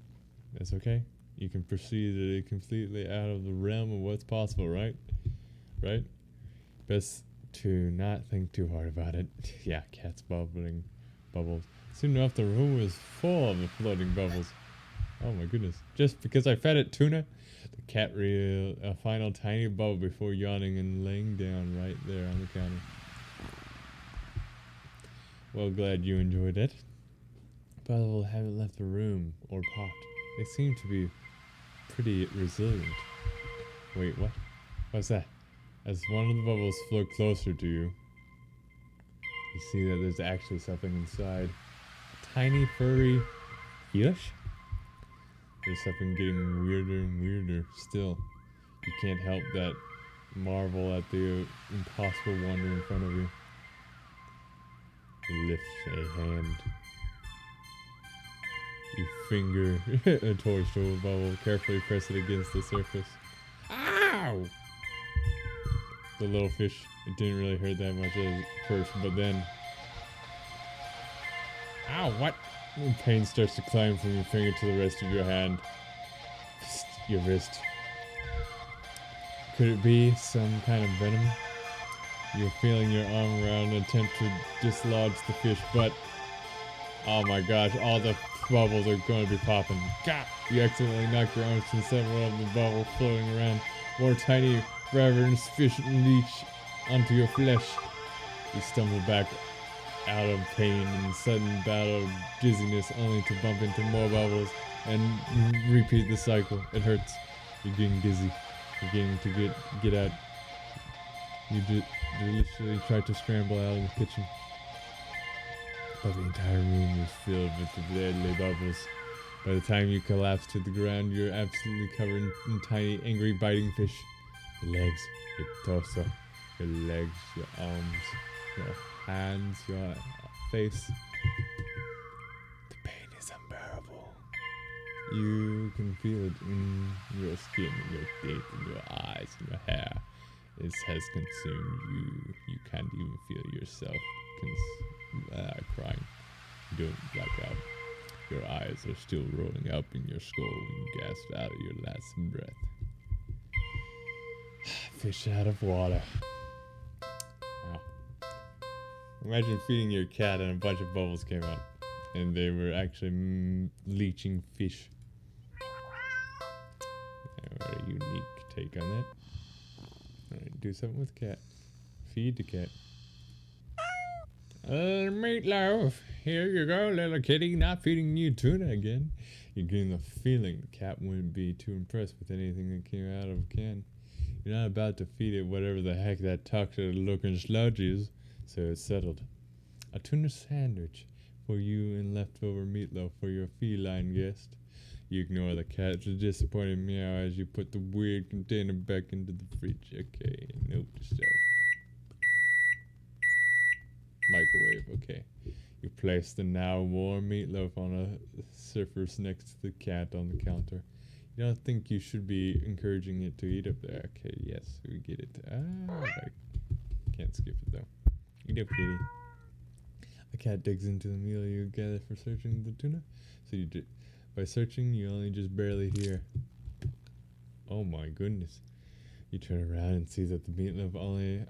that's okay. You can perceive that it's completely out of the realm of what's possible, right? Right? Best to not think too hard about it. Yeah, cat's bubbling bubbles. Soon enough, the room was full of the floating bubbles. Oh my goodness. Just because I fed it tuna? The cat reeled a final tiny bubble before yawning and laying down right there on the counter. Well, glad you enjoyed it. Bubbles haven't left the room or popped. They seem to be pretty resilient. Wait, what? What's that? As one of the bubbles float closer to you, you see that there's actually something inside. A tiny furry fish? There's something getting weirder and weirder still. You can't help that marvel at the impossible wonder in front of you. You lift a hand. You finger a torch to a bubble, carefully press it against the surface. Ow! The little fish, it didn't really hurt that much at first, but then... Ow, what? The pain starts to climb from your finger to the rest of your hand. Your wrist. Could it be some kind of venom? You're feeling your arm around and attempt to dislodge the fish, but... Oh my gosh, all the bubbles are going to be popping. Gah! You accidentally knock your arms from several of the bubbles floating around. More tiny, ravenous fish leech onto your flesh. You stumble back out of pain in a sudden bout of dizziness, only to bump into more bubbles and repeat the cycle. It hurts. You're getting dizzy. You're getting to get out. You literally try to scramble out of the kitchen. But the entire room is filled with the deadly bubbles. By the time you collapse to the ground, you're absolutely covered in tiny, angry, biting fish. Your legs, your torso, your legs, your arms, your hands, your face. The pain is unbearable. You can feel it in your skin, in your teeth, in your eyes, in your hair. It has consumed you. You can't even feel yourself crying. You don't black out. Your eyes are still rolling up in your skull when you gasp out of your last breath. Fish out of water. Wow. Imagine feeding your cat and a bunch of bubbles came out. And they were actually leeching fish. What a unique take on that. Alright, do something with the cat. Feed the cat. Meatloaf, here you go, little kitty. Not feeding you tuna again. You're getting the feeling the cat wouldn't be too impressed with anything that came out of a can. You're not about to feed it whatever the heck that toxic looking sludge is, so it's settled. A tuna sandwich for you and leftover meatloaf for your feline guest. You ignore the cat's disappointed meow as you put the weird container back into the fridge. Okay, note to self. Microwave, okay. You place the now warm meatloaf on a surface next to the cat on the counter. You don't think you should be encouraging it to eat up there. Okay, yes, we get it. I can't skip it though. Eat up, kitty. A cat digs into the meal you gather for searching the tuna. So you do. By searching, you only just barely hear. Oh my goodness. You turn around and see that the meatloaf only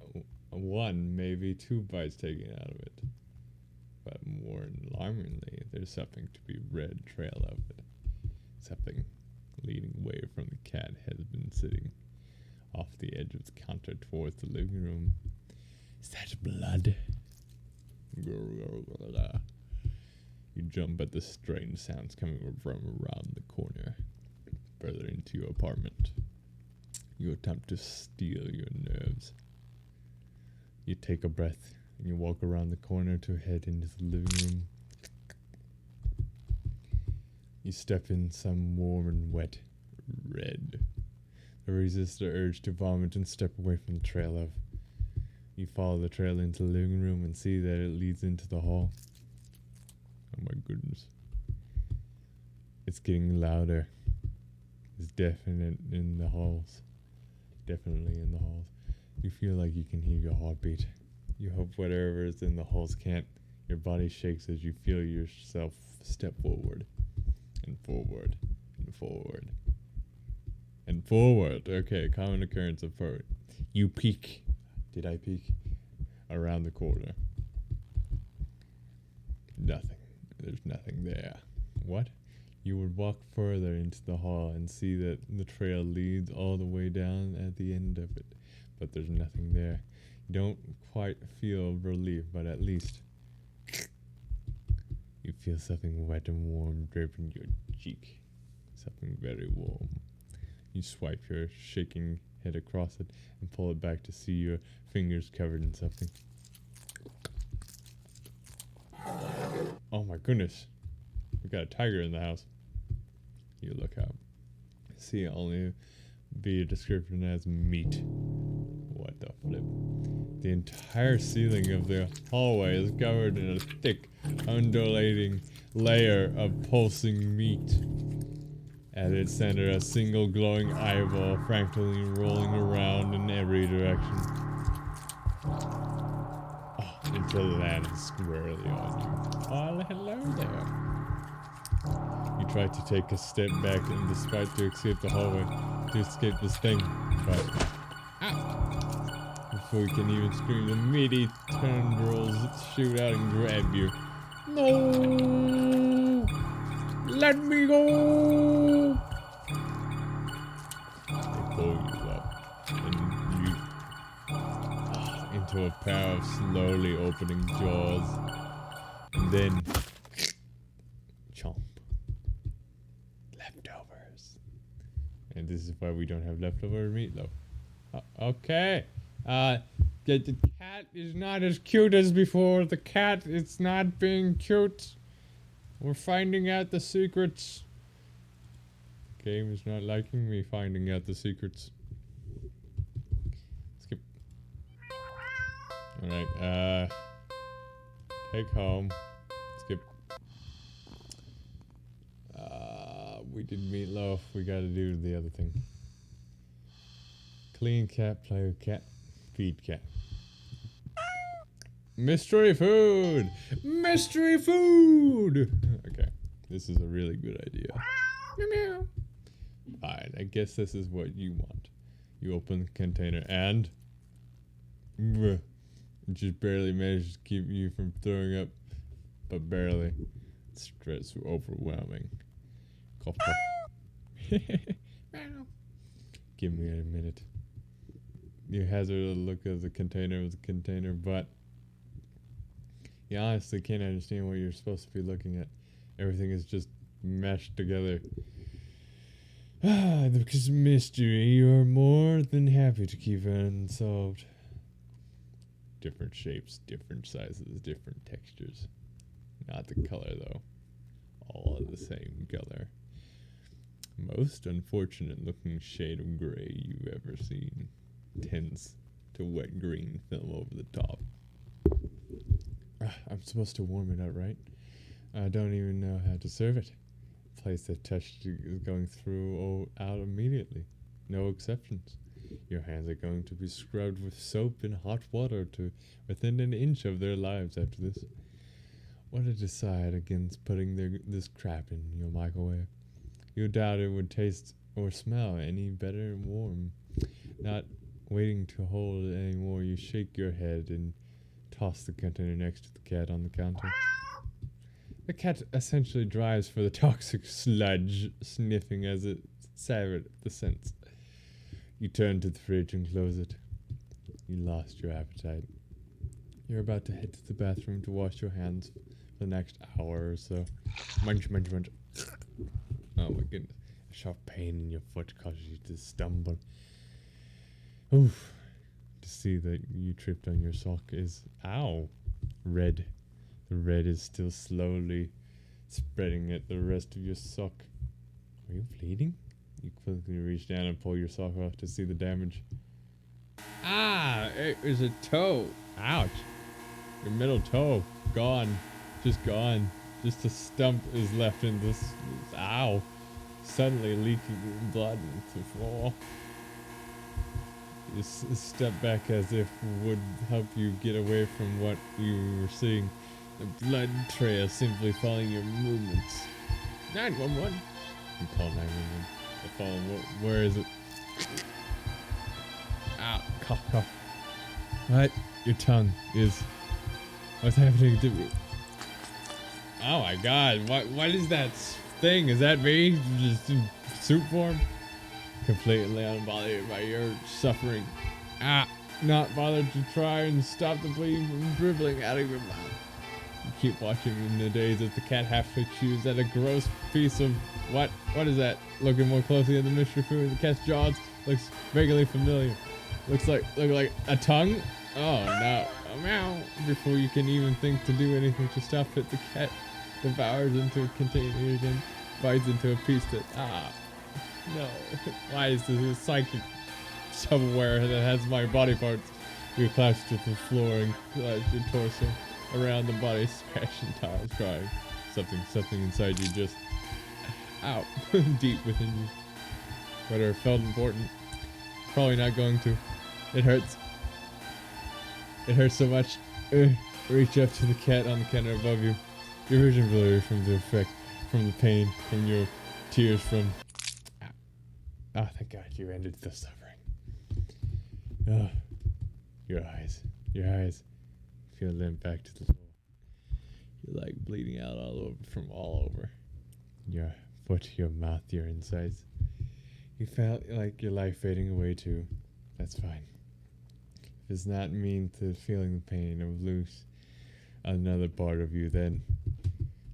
one, maybe 2 bites taken out of it. But more alarmingly, there's something to be red trail of it. Something leading away from the cat has been sitting off the edge of the counter towards the living room. Is that blood? You jump at the strange sounds coming from around the corner, further into your apartment. You attempt to steel your nerves. You take a breath and you walk around the corner to head into the living room. You step in some warm and wet red. You resist the urge to vomit and step away from the trail of. You follow the trail into the living room and see that it leads into the hall. Oh my goodness. It's getting louder. It's definite in the halls. Definitely in the halls. You feel like you can hear your heartbeat. You hope whatever is in the halls can't. Your body shakes as you feel yourself step forward. And forward. And forward. And forward. Okay, common occurrence of forward. You peek. Did I peek? Around the corner. Nothing. There's nothing there. What? You would walk further into the hall and see that the trail leads all the way down at the end of it. But there's nothing there. You don't quite feel relief, but at least you feel something wet and warm draping your cheek. Something very warm. You swipe your shaking head across it and pull it back to see your fingers covered in something. Oh my goodness. We got a tiger in the house. You look up. See only the description as meat. What the flip? The entire ceiling of the hallway is covered in a thick, undulating layer of pulsing meat. At its center, a single glowing eyeball frantically rolling around in every direction. Oh, until it lands squarely on you. Oh, hello there. You try to take a step back and despite to escape the hallway, to escape this thing, but before you can even scream, the meaty tendrils shoot out and grab you. No! Let me go! They pull you up and you into a pair of slowly opening jaws, and then chomp. Leftovers. And this is why we don't have leftover meatloaf. Okay. The cat is not as cute as before. The cat is not being cute. We're finding out the secrets. The game is not liking me finding out the secrets. Skip. Alright, take home. Skip. We did meatloaf. We gotta do the other thing. Clean cat, play with cat, feed cat. Mystery food! Mystery food! Okay, this is a really good idea. Meow meow. Fine, I guess this is what you want. You open the container and it just barely manages to keep you from throwing up, but barely. Stress overwhelming. Cough cough. Give me a minute. You hazard a look at the container, but you honestly can't understand what you're supposed to be looking at. Everything is just mashed together. Because mystery, you're more than happy to keep it unsolved. Different shapes, different sizes, different textures. Not the color though. All of the same color. Most unfortunate looking shade of gray you've ever seen. Tends to wet green film over the top. I'm supposed to warm it up, right? I don't even know how to serve it. Place that touched is going through or out immediately. No exceptions. Your hands are going to be scrubbed with soap and hot water to within an inch of their lives after this. What to decide against putting this crap in your microwave? You doubt it would taste or smell any better warm. Not waiting to hold it anymore, you shake your head and toss the container next to the cat on the counter. The cat essentially drives for the toxic sludge, sniffing as it savored the scents. You turn to the fridge and close it. You lost your appetite. You're about to head to the bathroom to wash your hands for the next hour or so. Munch, munch, munch. Oh my goodness. A sharp pain in your foot causes you to stumble. Oof. To see that you tripped on your sock is, ow, red. The red is still slowly spreading at the rest of your sock. Are you bleeding? You quickly reach down and pull your sock off to see the damage. Ah, it was a toe. Ouch. Your middle toe, gone. Just gone. Just a stump is left in this. Ow. Suddenly leaking blood into the floor. You step back as if would help you get away from what you were seeing. The blood trail simply following your movements. 911. You call 911. The phone. Where is it? Ow. Cough, cough. What? Your tongue is. What's happening to me? Oh my god. What is that thing? Is that me? Just in soup form? Completely unbothered by your suffering. Not bothered to try and stop the bleeding from dribbling out of your mouth. You keep watching in the daze as the cat halfway chews at a gross piece of what? What is that? Looking more closely at the mystery food, the cat's jaws looks vaguely familiar. Look like a tongue? Oh no. Oh, meow. Before you can even think to do anything to stop it, the cat devours into a container and bites into a piece that no. Why is this a psychic somewhere that has my body parts? You collapse to the floor and collapse your torso around the body, smashing tiles, crying. Something inside you just out deep within you. Whether it felt important, probably not going to. It hurts. It hurts so much. Reach up to the cat on the counter above you. Your vision blurs from the effect, from the pain, from your tears, from. Oh, thank God you ended the suffering. Oh, your eyes. Feel limp back to the floor. You're like bleeding out from all over. Your foot, your mouth, your insides. You felt like your life fading away too. That's fine. If it's not mean to feeling the pain of loose another part of you, then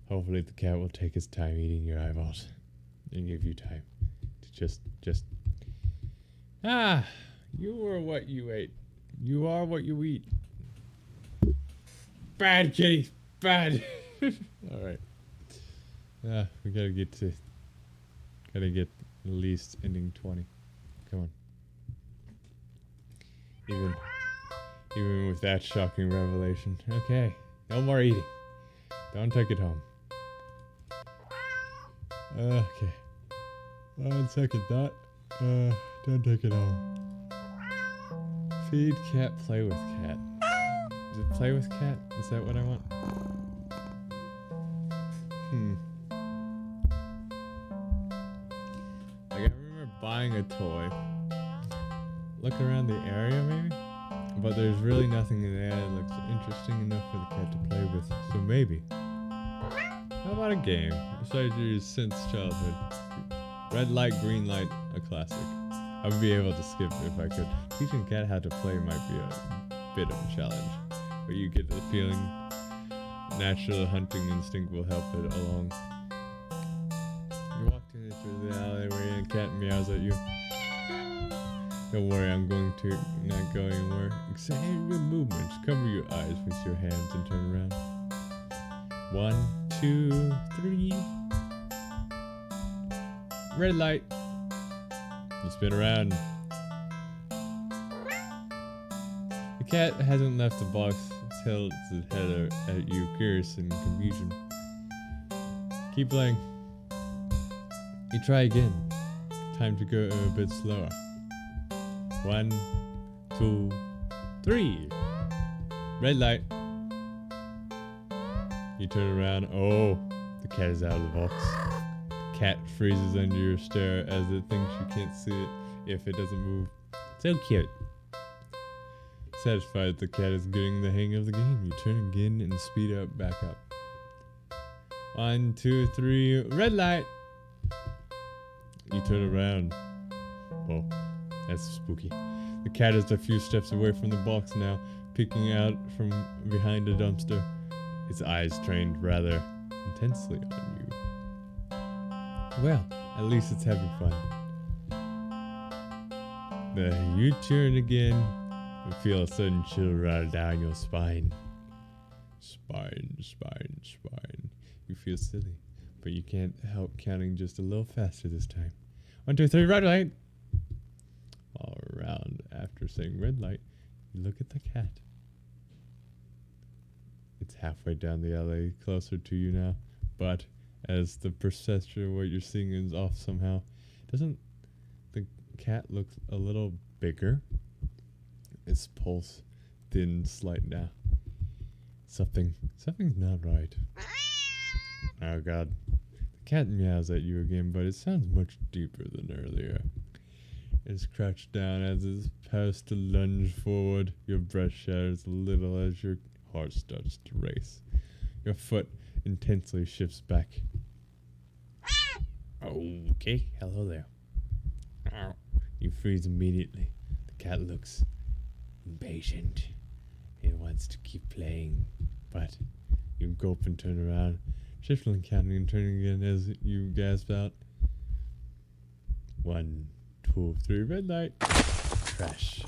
hopefully the cat will take its time eating your eyeballs and give you time to just you were what you ate. You are what you eat. Bad kitty, bad. All right. We gotta get at least ending 20. Come on. Even with that shocking revelation. Okay, no more eating. Don't take it home. Okay. On second thought, don't take it home. Feed cat, play with cat. Is it play with cat? Is that what I want? Like, I remember buying a toy. Look around the area, maybe? But there's really nothing in there that looks interesting enough for the cat to play with. So maybe. How about a game? Besides yours since childhood. Red light, green light, a classic. I would be able to skip it if I could. Teaching cat how to play might be a bit of a challenge. But you get the feeling natural hunting instinct will help it along. You walk into the alleyway and a cat meows at you. Don't worry, I'm not going anywhere. Examine your movements. Cover your eyes with your hands and turn around. 1, 2, 3. Red light. You spin around. The cat hasn't left the box. It tilts its head at you, curious and confusion. Keep playing. You try again. Time to go a bit slower. 1, 2, 3. Red light. You turn around. Oh, the cat is out of the box. The cat freezes under your stare as it thinks you can't see it if it doesn't move. So cute. Satisfied the cat is getting the hang of the game, you turn again and speed up back up. 1, 2, 3. Red light. You turn around. Oh, that's spooky. The cat is a few steps away from the box now, peeking out from behind a dumpster. Its eyes trained rather intensely on you. Well, at least it's having fun. You turn again and feel a sudden chill run down your spine. Spine. You feel silly, but you can't help counting just a little faster this time. 1, 2, 3, red light. All around after saying red light, you look at the cat. It's halfway down the alley, closer to you now, but as the perception of what you're seeing is off somehow, doesn't the cat look a little bigger? Its pulse thins slight now. Something's not right. Oh god. The cat meows at you again, but it sounds much deeper than earlier. It's crouched down as it's paused to lunge forward. Your breath shatters a little as your heart starts to race. Your foot intensely shifts back. Okay, hello there. You freeze immediately. The cat looks impatient. It wants to keep playing, but you gulp and turn around, shifting, counting, and turning again as you gasp out. 1, 2, 3, red light. Crash.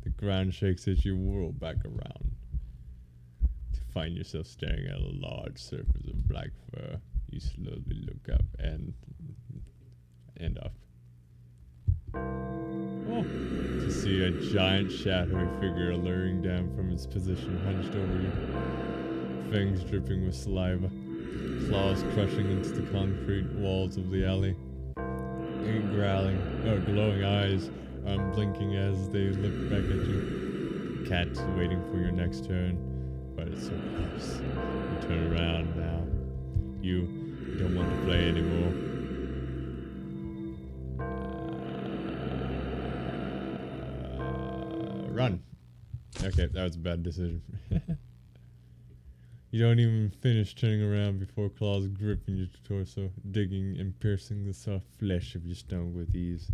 The ground shakes as you whirl back around to find yourself staring at a large surface of black fur. You slowly look up and up. Oh, to see a giant shadowy figure alluring down from its position hunched over you. Fangs dripping with saliva, claws crushing into the concrete walls of the alley. Glowing eyes unblinking as they look back at you. The cat's waiting for your next turn, but it's so close. You turn around now. You don't want to play anymore. Run. Okay, that was a bad decision. You don't even finish turning around before claws gripping your torso, digging and piercing the soft flesh of your stomach with ease.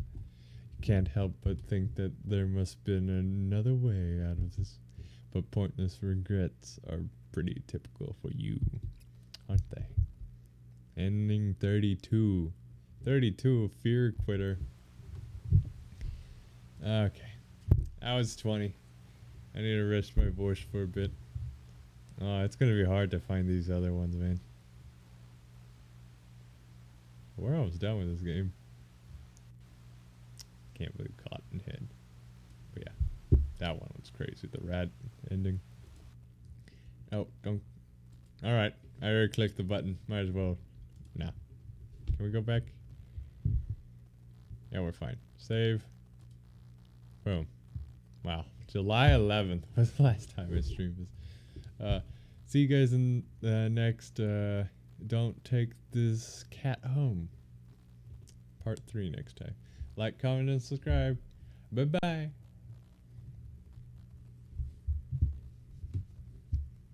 You can't help but think that there must have been another way out of this, but pointless regrets are pretty typical for you, aren't they? Ending 32. 32, fear quitter. Okay. I was 20. I need to rest my voice for a bit. Oh, it's gonna be hard to find these other ones, man. We're almost done with this game. Can't believe Cottonhead. But yeah, that one was crazy. The rat ending. Oh, don't. Alright, I already clicked the button. Might as well. Nah. Can we go back? Yeah, we're fine. Save. Boom. Wow. July 11th was the last time I streamed this. See you guys in the next Don't Take This Cat Home. Part 3 next time. Like, comment, and subscribe. Bye-bye.